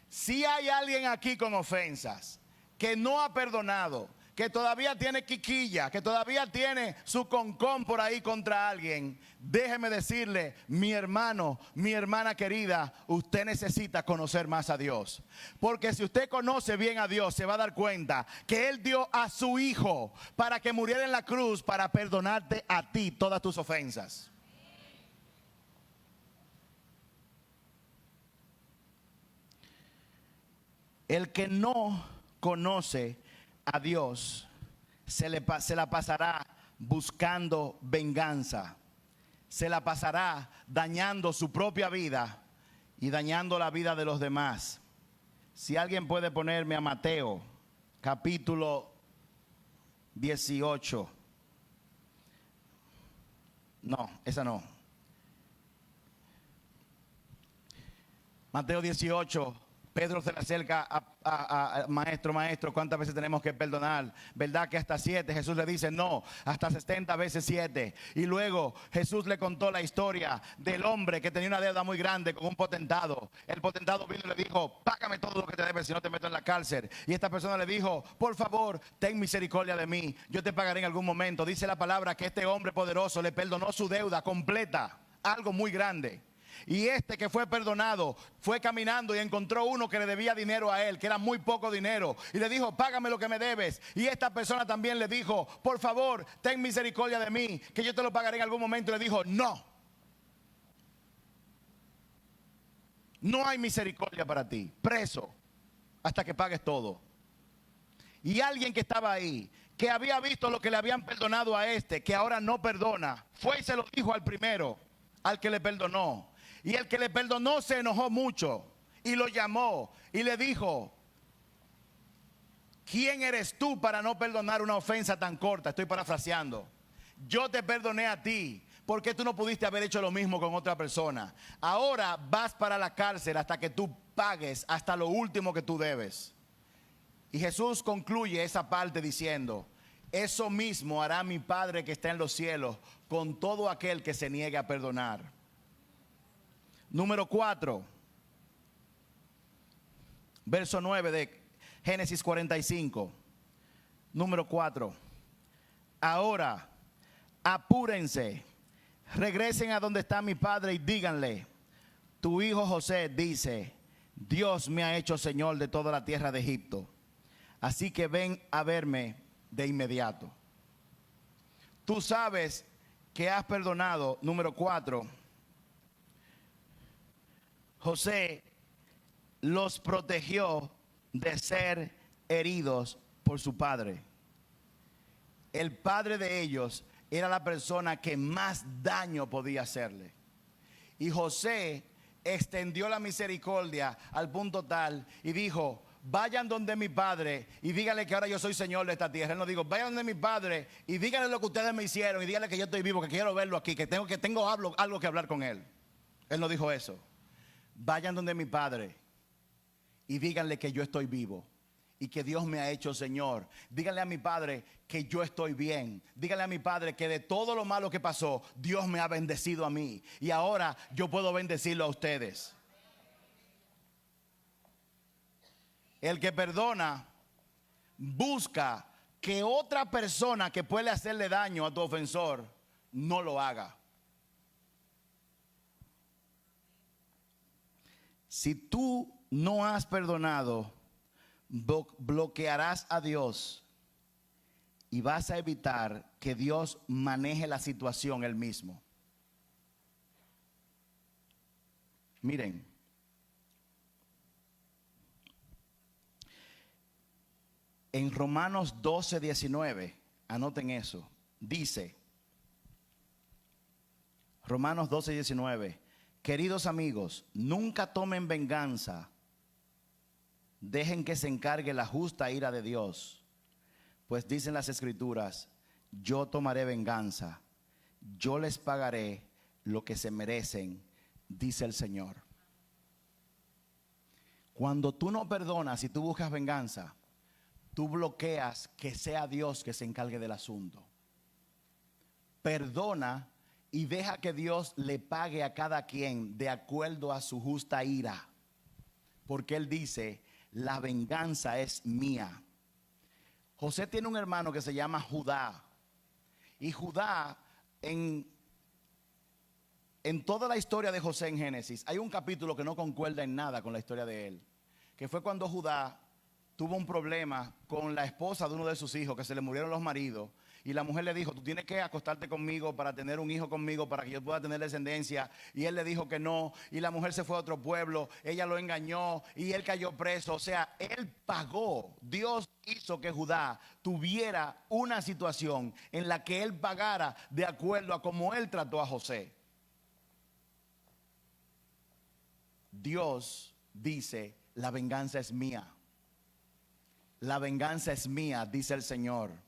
Si hay alguien aquí con ofensas, que no ha perdonado, que todavía tiene quiquilla, que todavía tiene su concón por ahí contra alguien, déjeme decirle, mi hermano, mi hermana querida, usted necesita conocer más a Dios. Porque si usted conoce bien a Dios, se va a dar cuenta que Él dio a su Hijo para que muriera en la cruz para perdonarte a ti todas tus ofensas. El que no conoce a Dios se la pasará buscando venganza, se la pasará dañando su propia vida y dañando la vida de los demás. Si alguien puede ponerme a Mateo capítulo 18. No, esa no. Mateo 18. Pedro se le acerca a maestro, ¿cuántas veces tenemos que perdonar? ¿Verdad que hasta 7? Jesús le dice, no, hasta 70 veces 7. Y luego Jesús le contó la historia del hombre que tenía una deuda muy grande con un potentado. El potentado vino y le dijo, págame todo lo que te debes si no te meto en la cárcel. Y esta persona le dijo, por favor, ten misericordia de mí, yo te pagaré en algún momento. Dice la palabra que este hombre poderoso le perdonó su deuda completa, algo muy grande. Y este que fue perdonado fue caminando y encontró uno que le debía dinero a él, que era muy poco dinero, y le dijo: págame lo que me debes. Y esta persona también le dijo: por favor, ten misericordia de mí, que yo te lo pagaré en algún momento. Y le dijo: no, no hay misericordia para ti, preso hasta que pagues todo. Y alguien que estaba ahí, que había visto lo que le habían perdonado a este, que ahora no perdona, fue y se lo dijo al primero, al que le perdonó. Y el que le perdonó se enojó mucho y lo llamó y le dijo: ¿quién eres tú para no perdonar una ofensa tan corta? Estoy parafraseando. Yo te perdoné a ti, ¿por qué tú no pudiste haber hecho lo mismo con otra persona? Ahora vas para la cárcel hasta que tú pagues hasta lo último que tú debes. Y Jesús concluye esa parte diciendo: eso mismo hará mi Padre que está en los cielos con todo aquel que se niegue a perdonar. Número 4, verso 9 de Génesis 45. Número 4. Ahora, apúrense, regresen a donde está mi padre y díganle: tu hijo José dice: Dios me ha hecho señor de toda la tierra de Egipto. Así que ven a verme de inmediato. Tú sabes que has perdonado. Número 4. José los protegió de ser heridos por su padre. El padre de ellos era la persona que más daño podía hacerle. Y José extendió la misericordia al punto tal y dijo: vayan donde mi padre y díganle que ahora yo soy señor de esta tierra. Él no dijo: vayan donde mi padre y díganle lo que ustedes me hicieron y díganle que yo estoy vivo, que quiero verlo aquí, que tengo algo que hablar con él. Él no dijo eso. Vayan donde mi padre y díganle que yo estoy vivo y que Dios me ha hecho señor. Díganle a mi padre que yo estoy bien. Díganle a mi padre que de todo lo malo que pasó, Dios me ha bendecido a mí y ahora yo puedo bendecirlo a ustedes. El que perdona busca que otra persona que puede hacerle daño a tu ofensor no lo haga. Si tú no has perdonado, bloquearás a Dios y vas a evitar que Dios maneje la situación él mismo. Miren, en Romanos 12:19, anoten eso, dice, Romanos 12:19, queridos amigos, nunca tomen venganza, dejen que se encargue la justa ira de Dios, pues dicen las escrituras: yo tomaré venganza, yo les pagaré lo que se merecen, dice el Señor. Cuando tú no perdonas y tú buscas venganza, tú bloqueas que sea Dios que se encargue del asunto. Perdona y deja que Dios le pague a cada quien de acuerdo a su justa ira. Porque Él dice: la venganza es mía. José tiene un hermano que se llama Judá. Y Judá, en toda la historia de José en Génesis, hay un capítulo que no concuerda en nada con la historia de él. Que fue cuando Judá tuvo un problema con la esposa de uno de sus hijos, que se le murieron los maridos. Y la mujer le dijo: tú tienes que acostarte conmigo para tener un hijo conmigo, para que yo pueda tener descendencia. Y él le dijo que no. Y la mujer se fue a otro pueblo. Ella lo engañó y él cayó preso. O sea, él pagó. Dios hizo que Judá tuviera una situación en la que él pagara de acuerdo a cómo él trató a José. Dios dice: la venganza es mía. La venganza es mía, dice el Señor.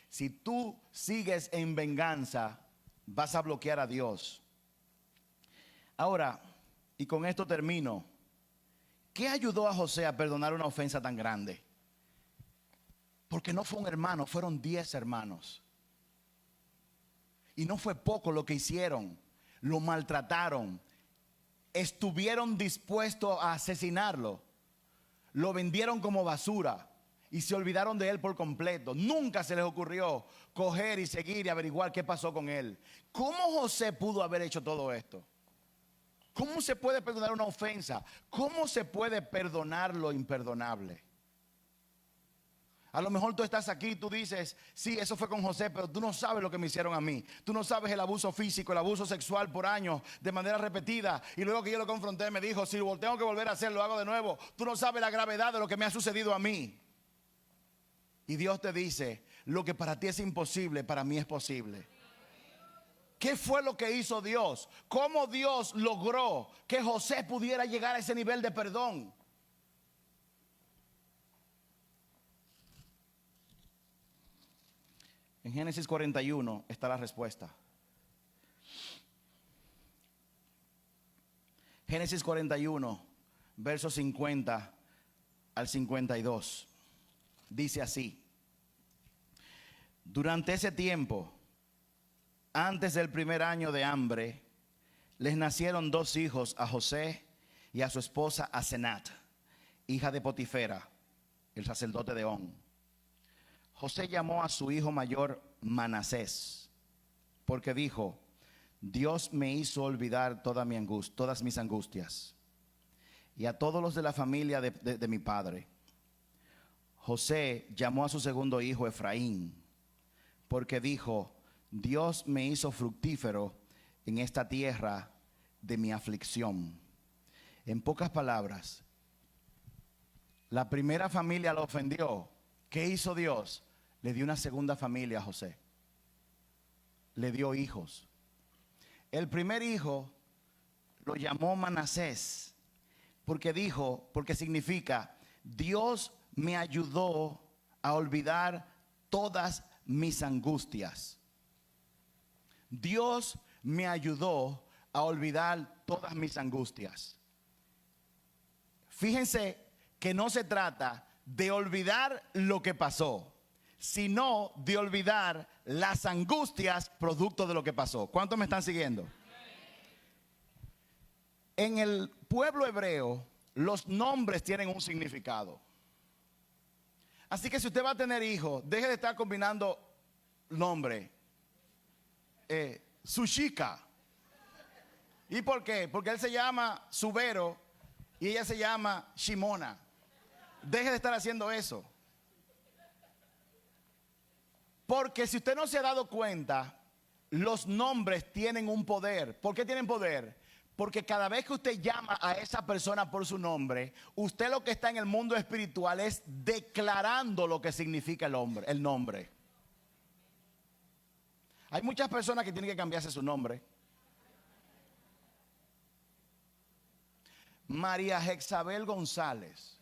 Si tú sigues en venganza, vas a bloquear a Dios. Ahora, y con esto termino, ¿qué ayudó a José a perdonar una ofensa tan grande? Porque no fue un hermano, fueron 10 hermanos. Y no fue poco lo que hicieron. Lo maltrataron. Estuvieron dispuestos a asesinarlo. Lo vendieron como basura. Y se olvidaron de él por completo. Nunca se les ocurrió coger y seguir y averiguar qué pasó con él. ¿Cómo José pudo haber hecho todo esto? ¿Cómo se puede perdonar una ofensa? ¿Cómo se puede perdonar lo imperdonable? A lo mejor tú estás aquí y tú dices, sí, eso fue con José, pero tú no sabes lo que me hicieron a mí. Tú no sabes el abuso físico, el abuso sexual por años, de manera repetida. Y luego que yo lo confronté, me dijo, si tengo que volver a hacerlo, lo hago de nuevo. Tú no sabes la gravedad de lo que me ha sucedido a mí. Y Dios te dice, lo que para ti es imposible, para mí es posible. ¿Qué fue lo que hizo Dios? ¿Cómo Dios logró que José pudiera llegar a ese nivel de perdón? En Génesis 41 está la respuesta. Génesis 41, versos 50 al 52. Dice así: durante ese tiempo, antes del primer año de hambre, les nacieron 2 hijos a José y a su esposa Asenat, hija de Potifera, el sacerdote de On. José llamó a su hijo mayor Manasés, porque dijo, Dios me hizo olvidar todas mis angustias, y a todos los de la familia de mi padre. José llamó a su segundo hijo Efraín, porque dijo, Dios me hizo fructífero en esta tierra de mi aflicción. En pocas palabras, la primera familia lo ofendió. ¿Qué hizo Dios? Le dio una segunda familia a José. Le dio hijos. El primer hijo lo llamó Manasés, porque significa, Dios me ayudó a olvidar todas mis angustias. Dios me ayudó a olvidar todas mis angustias. Fíjense que no se trata de olvidar lo que pasó, sino de olvidar las angustias producto de lo que pasó. ¿Cuántos me están siguiendo? En el pueblo hebreo, los nombres tienen un significado. Así que si usted va a tener hijos, deje de estar combinando nombre. Sushika. ¿Y por qué? Porque él se llama Subero y ella se llama Shimona. Deje de estar haciendo eso. Porque si usted no se ha dado cuenta, los nombres tienen un poder. ¿Por qué tienen poder? Porque cada vez que usted llama a esa persona por su nombre, usted lo que está en el mundo espiritual es declarando lo que significa el nombre. Hay muchas personas que tienen que cambiarse su nombre. María Jezabel González.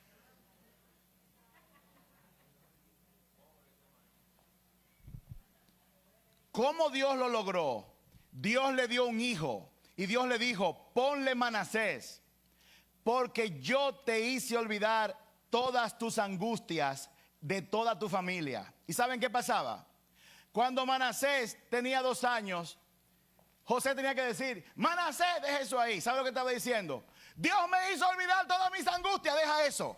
¿Cómo Dios lo logró? Dios le dio un hijo y Dios le dijo, ponle Manasés, porque yo te hice olvidar todas tus angustias de toda tu familia. ¿Y saben qué pasaba? Cuando Manasés tenía 2 años, José tenía que decir, Manasés, deja eso ahí. ¿Sabe lo que estaba diciendo? Dios me hizo olvidar todas mis angustias, deja eso.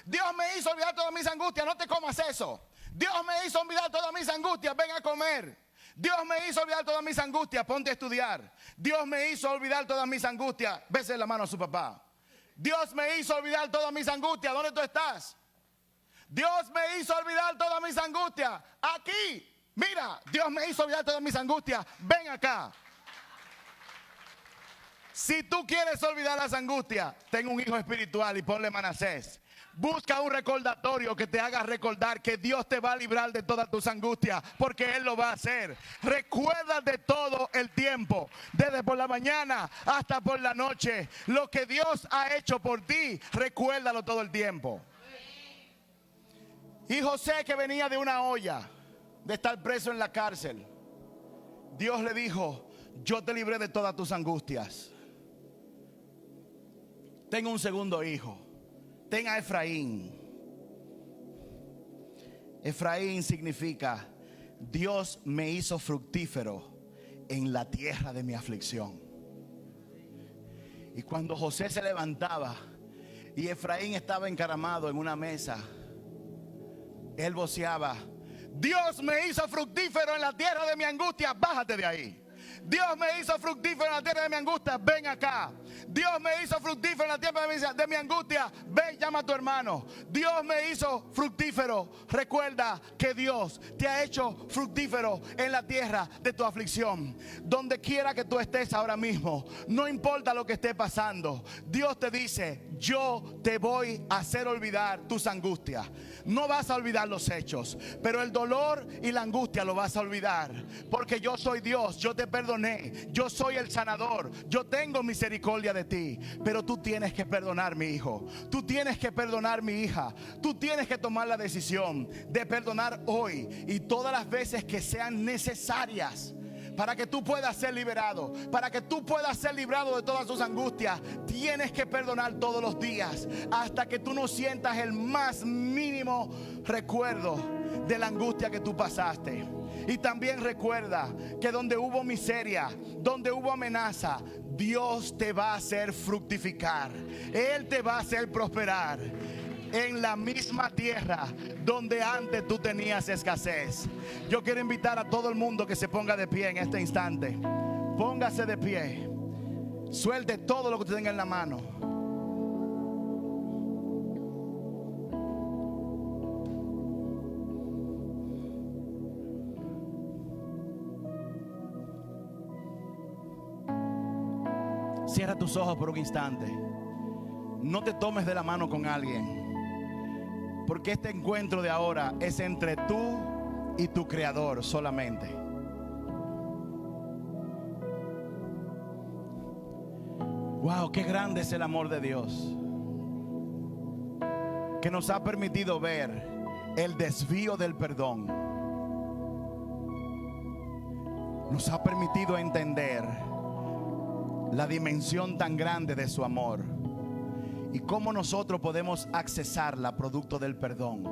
Dios me hizo olvidar todas mis angustias, no te comas eso. Dios me hizo olvidar todas mis angustias, ven a comer. Dios me hizo olvidar todas mis angustias, ponte a estudiar. Dios me hizo olvidar todas mis angustias, bese la mano a su papá. Dios me hizo olvidar todas mis angustias, ¿dónde tú estás? Dios me hizo olvidar todas mis angustias, aquí. Mira, Dios me hizo olvidar todas mis angustias, ven acá. Si tú quieres olvidar las angustias, ten un hijo espiritual y ponle Manasés. Busca un recordatorio que te haga recordar que Dios te va a librar de todas tus angustias, porque Él lo va a hacer. Recuerda de todo el tiempo, desde por la mañana hasta por la noche. Lo que Dios ha hecho por ti, recuérdalo todo el tiempo. Y José, que venía de una olla, de estar preso en la cárcel, Dios le dijo, yo te libré de todas tus angustias. Tengo un segundo hijo. Ten a Efraín. Efraín significa Dios me hizo fructífero en la tierra de mi aflicción. Y cuando José se levantaba y Efraín estaba encaramado en una mesa, él voceaba, Dios me hizo fructífero en la tierra de mi angustia, bájate de ahí. Dios me hizo fructífero en la tierra de mi angustia, ven acá. Dios me hizo fructífero en la tiempo de mi angustia. Ve y llama a tu hermano. Dios me hizo fructífero. Recuerda que Dios te ha hecho fructífero en la tierra de tu aflicción. Donde quiera que tú estés ahora mismo, no importa lo que esté pasando, Dios te dice: yo te voy a hacer olvidar tus angustias. No vas a olvidar los hechos, pero el dolor y la angustia lo vas a olvidar, porque yo soy Dios. Yo te perdoné, yo soy el sanador, yo tengo misericordia de ti. Pero tú tienes que perdonar, mi hijo. Tú tienes que perdonar, mi hija. Tú tienes que tomar la decisión de perdonar hoy y todas las veces que sean necesarias, para que tú puedas ser liberado, para que tú puedas ser librado de todas tus angustias. Tienes que perdonar todos los días, hasta que tú no sientas el más mínimo recuerdo de la angustia que tú pasaste. Y también recuerda que donde hubo miseria, donde hubo amenaza, Dios te va a hacer fructificar. Él te va a hacer prosperar en la misma tierra donde antes tú tenías escasez. Yo quiero invitar a todo el mundo que se ponga de pie en este instante. Póngase de pie. Suelte todo lo que usted tenga en la mano. Cierra tus ojos por un instante. No te tomes de la mano con alguien, porque este encuentro de ahora es entre tú y tu Creador solamente. Wow, qué grande es el amor de Dios, que nos ha permitido ver el desvío del perdón. Nos ha permitido entender la dimensión tan grande de su amor y cómo nosotros podemos accesarla producto del perdón.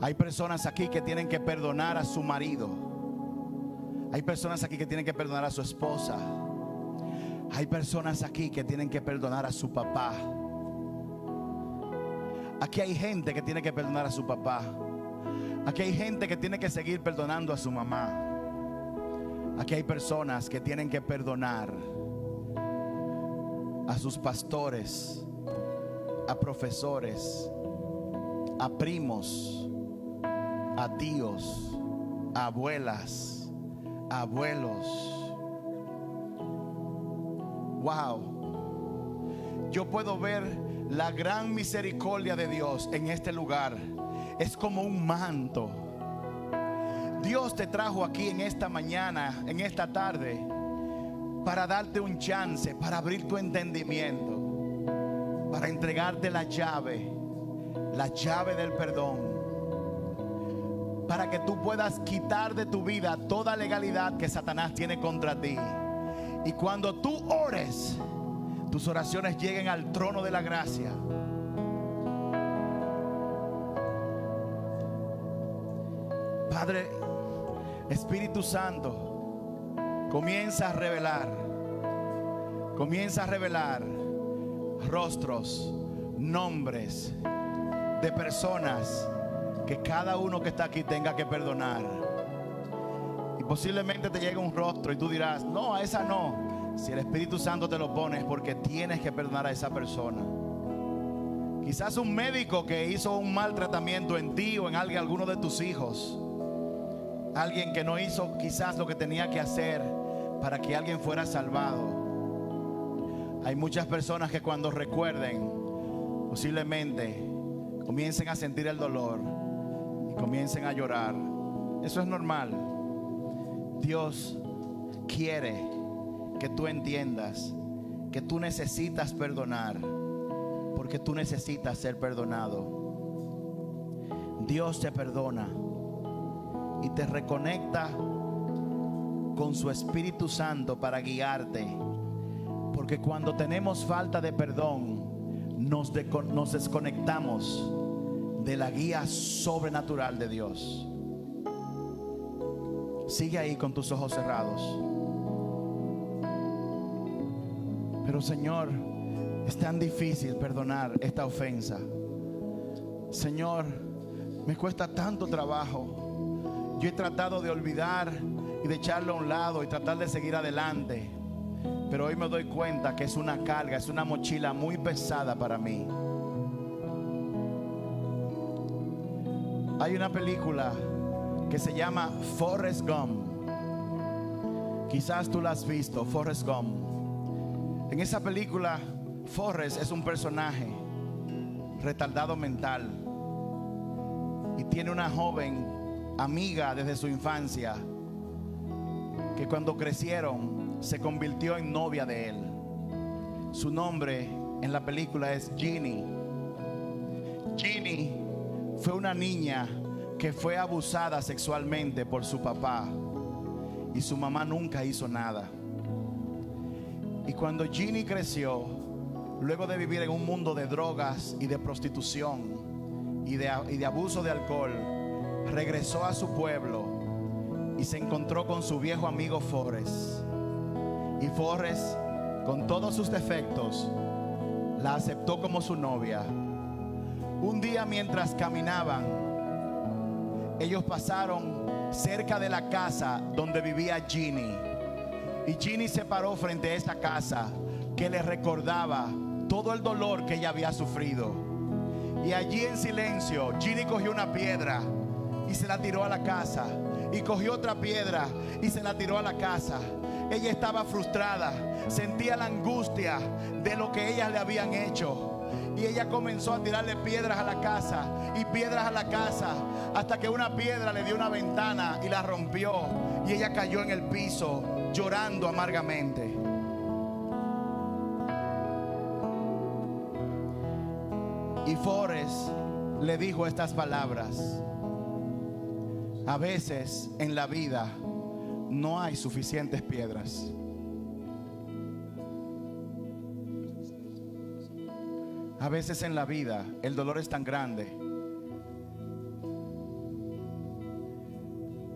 Hay personas aquí que tienen que perdonar a su marido. Hay personas aquí que tienen que perdonar a su esposa. Hay personas aquí que tienen que perdonar a su papá. Aquí hay gente que tiene que perdonar a su papá. Aquí hay gente que tiene que seguir perdonando a su mamá. Aquí hay personas que tienen que perdonar a sus pastores, a profesores, a primos, a tíos, a abuelas, a abuelos. Wow. Yo puedo ver la gran misericordia de Dios en este lugar. Es como un manto. Dios te trajo aquí en esta mañana, en esta tarde, para darte un chance, para abrir tu entendimiento, para entregarte la llave del perdón, para que tú puedas quitar de tu vida toda legalidad que Satanás tiene contra ti. Y cuando tú ores, tus oraciones lleguen al trono de la gracia. Padre, Espíritu Santo, comienza a revelar rostros, nombres de personas que cada uno que está aquí tenga que perdonar. Y posiblemente te llegue un rostro y tú dirás: no, a esa no. Si el Espíritu Santo te lo pone es porque tienes que perdonar a esa persona. Quizás un médico que hizo un mal tratamiento en ti o en alguno de tus hijos. Alguien que no hizo quizás lo que tenía que hacer para que alguien fuera salvado. Hay muchas personas que cuando recuerden, posiblemente comiencen a sentir el dolor y comiencen a llorar. Eso es normal. Dios quiere que tú entiendas que tú necesitas perdonar, porque tú necesitas ser perdonado. Dios te perdona y te reconecta con su Espíritu Santo para guiarte, porque cuando tenemos falta de perdón nos desconectamos de la guía sobrenatural de Dios. Sigue ahí con tus ojos cerrados. Pero Señor, es tan difícil perdonar esta ofensa. Señor, me cuesta tanto trabajo. Yo he tratado de olvidar y de echarlo a un lado y tratar de seguir adelante, pero hoy me doy cuenta que es una carga, es una mochila muy pesada para mí. Hay una película que se llama Forrest Gump. Quizás tú la has visto, Forrest Gump. En esa película, Forrest es un personaje retardado mental y tiene una joven amiga desde su infancia que cuando crecieron se convirtió en novia de él. Su nombre en la película es Ginny. Ginny fue una niña que fue abusada sexualmente por su papá y su mamá nunca hizo nada. Y cuando Ginny creció, luego de vivir en un mundo de drogas y de prostitución y de abuso de alcohol, regresó a su pueblo y se encontró con su viejo amigo Forrest. Y Forrest, con todos sus defectos, la aceptó como su novia. Un día, mientras caminaban, ellos pasaron cerca de la casa donde vivía Ginny. Y Ginny se paró frente a esa casa que le recordaba todo el dolor que ella había sufrido. Y allí en silencio, Ginny cogió una piedra y se la tiró a la casa. Y cogió otra piedra y se la tiró a la casa. Ella estaba frustrada, sentía la angustia de lo que ellas le habían hecho. Y ella comenzó a tirarle piedras a la casa y piedras a la casa, hasta que una piedra le dio una ventana y la rompió. Y ella cayó en el piso llorando amargamente. Y Forrest le dijo estas palabras: a veces en la vida no hay suficientes piedras. A veces en la vida el dolor es tan grande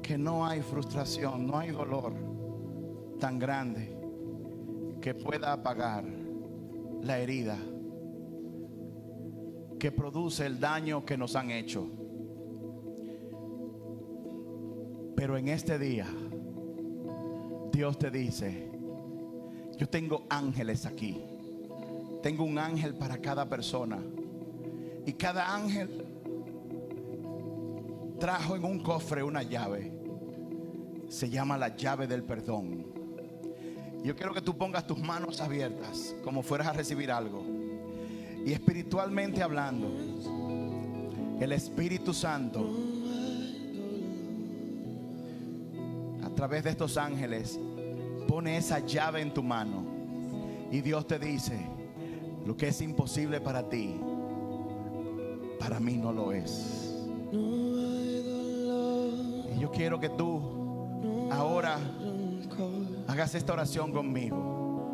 que no hay frustración, no hay dolor tan grande que pueda apagar la herida que produce el daño que nos han hecho. Pero en este día Dios te dice: yo tengo ángeles aquí. Tengo un ángel para cada persona. Y cada ángel trajo en un cofre una llave. Se llama la llave del perdón. Yo quiero que tú pongas tus manos abiertas como fueras a recibir algo. Y espiritualmente hablando, el Espíritu Santo, a través de estos ángeles, pone esa llave en tu mano. Y Dios te dice: lo que es imposible para ti, para mí no lo es. Y yo quiero que tú ahora hagas esta oración conmigo,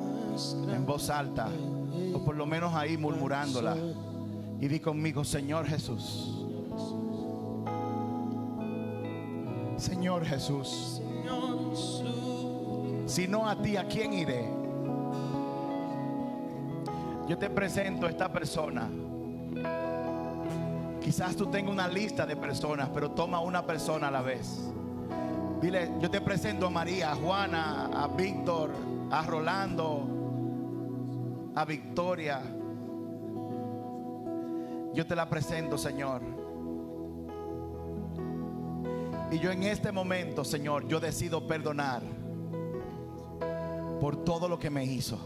en voz alta, o por lo menos ahí murmurándola. Y di conmigo: Señor Jesús, Señor Jesús, si no a ti, ¿a quién iré? Yo te presento a esta persona. Quizás tú tengas una lista de personas, pero toma una persona a la vez. Dile: yo te presento a María, a Juana, a Víctor, a Rolando, a Victoria. Yo te la presento, Señor. Y yo en este momento, Señor, yo decido perdonar por todo lo que me hizo.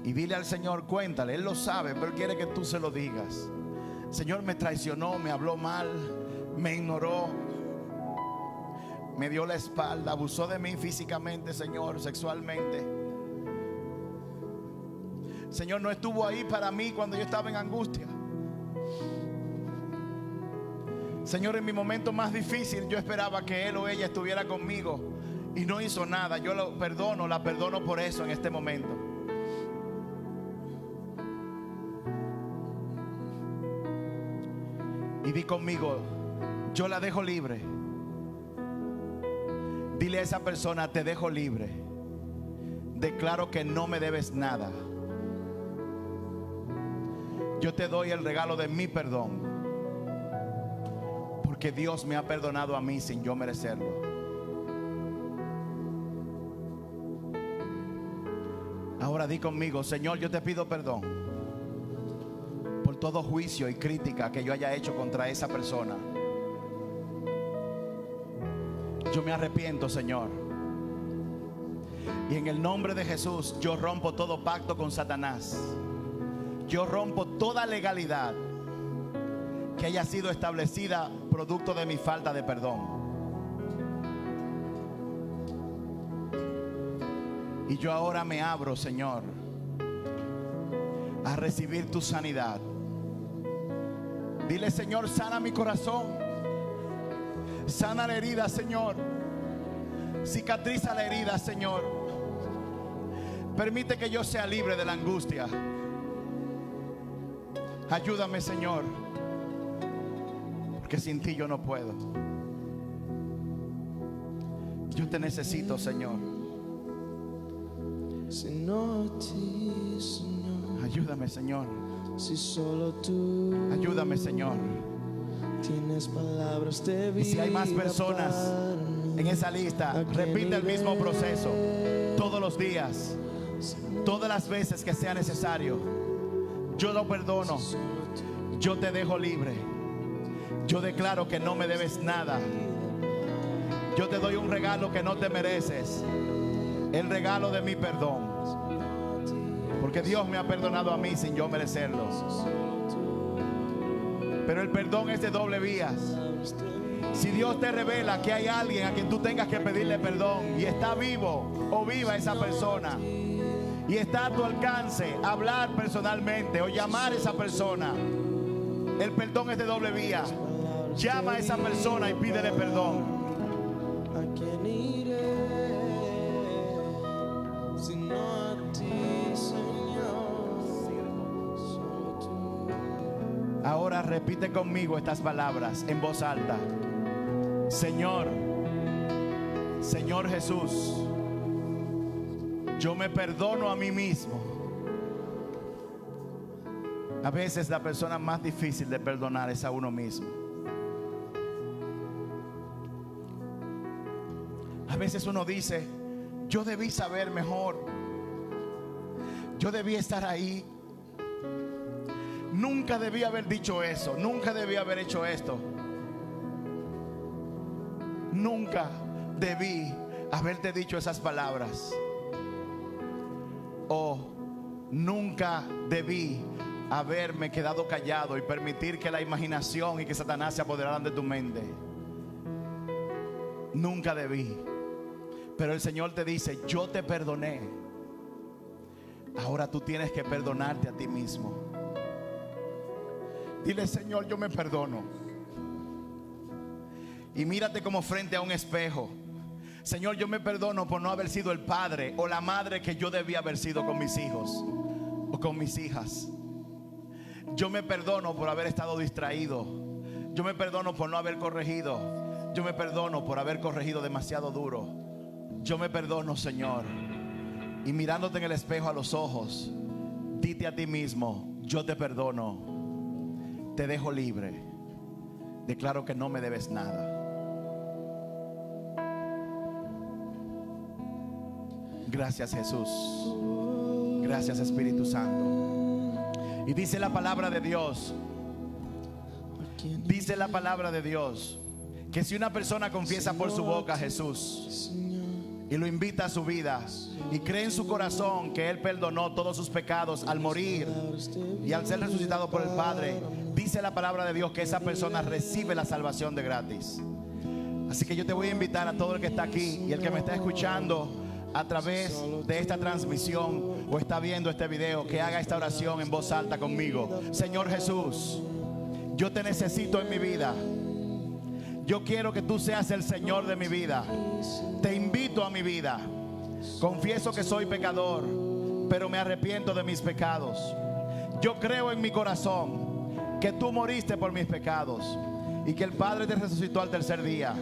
Y dile al Señor, cuéntale, Él lo sabe, pero Él quiere que tú se lo digas. Señor, me traicionó, me habló mal, me ignoró, me dio la espalda, abusó de mí físicamente, Señor, sexualmente. Señor, no estuvo ahí para mí cuando yo estaba en angustia. Señor, en mi momento más difícil yo esperaba que él o ella estuviera conmigo y no hizo nada. Yo lo perdono, la perdono por eso en este momento. Y di conmigo: yo la dejo libre. Dile a esa persona: te dejo libre. Declaro que no me debes nada. Yo te doy el regalo de mi perdón, porque Dios me ha perdonado a mí sin yo merecerlo. Ahora di conmigo: Señor, yo te pido perdón por todo juicio y crítica que yo haya hecho contra esa persona. Yo me arrepiento, Señor. Y en el nombre de Jesús, yo rompo todo pacto con Satanás. Yo rompo toda legalidad que haya sido establecida producto de mi falta de perdón. Y yo ahora me abro, Señor, a recibir tu sanidad. Dile: Señor, sana mi corazón. Sana la herida, Señor. Cicatriza la herida, Señor. Permite que yo sea libre de la angustia. Ayúdame, Señor, porque sin ti yo no puedo. Yo te necesito, Señor. Si no a ti, Señor, Ayúdame, Señor. si solo tú Ayúdame, Señor. tienes palabras de vida. Y si hay más personas para mí, en esa lista, ¿a quién repite el mismo iré? proceso todos los días, todas las veces que sea necesario. Yo lo perdono. Yo te dejo libre. Yo declaro que no me debes nada. Yo te doy un regalo que no te mereces, el regalo de mi perdón, porque Dios me ha perdonado a mí sin yo merecerlo. Pero el perdón es de doble vías. Si Dios te revela que hay alguien a quien tú tengas que pedirle perdón y está vivo o viva esa persona, y está a tu alcance hablar personalmente o llamar a esa persona, el perdón es de doble vía. Llama a esa persona y pídele perdón. ¿A quién iré? Si no a ti, Señor, solo tú. Ahora repite conmigo estas palabras en voz alta. Señor, Señor Jesús, yo me perdono a mí mismo. A veces la persona más difícil de perdonar es a uno mismo. A veces uno dice: yo debí saber mejor, yo debí estar ahí, nunca debí haber dicho eso, nunca debí haber hecho esto, nunca debí haberte dicho esas palabras, o nunca debí haberme quedado callado y permitir que la imaginación y que Satanás se apoderaran de tu mente. Nunca debí. Pero el Señor te dice: yo te perdoné. Ahora tú tienes que perdonarte a ti mismo. Dile: Señor, yo me perdono. Y mírate como frente a un espejo. Señor, yo me perdono por no haber sido el padre o la madre que yo debía haber sido con mis hijos o con mis hijas. Yo me perdono por haber estado distraído. Yo me perdono por no haber corregido. Yo me perdono por haber corregido demasiado duro. Yo me perdono, Señor. Y mirándote en el espejo a los ojos, dite a ti mismo: yo te perdono, te dejo libre, declaro que no me debes nada. Gracias, Jesús. Gracias, Espíritu Santo. Y dice la palabra de Dios, dice la palabra de Dios, que si una persona confiesa por su boca a Jesús y lo invita a su vida y cree en su corazón que Él perdonó todos sus pecados al morir y al ser resucitado por el Padre, dice la palabra de Dios que esa persona recibe la salvación de gratis. Así que yo te voy a invitar a todo el que está aquí y el que me está escuchando a través de esta transmisión o está viendo este video, que haga esta oración en voz alta conmigo. Señor Jesús, yo te necesito en mi vida. Yo quiero que tú seas el Señor de mi vida. Te invito a mi vida. Confieso que soy pecador, pero me arrepiento de mis pecados. Yo creo en mi corazón que tú moriste por mis pecados y que el Padre te resucitó al tercer día.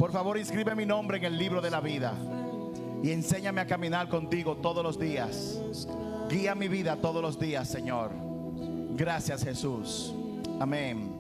Por favor, inscribe mi nombre en el libro de la vida y enséñame a caminar contigo todos los días. Guía mi vida todos los días, Señor. Gracias, Jesús. Amén.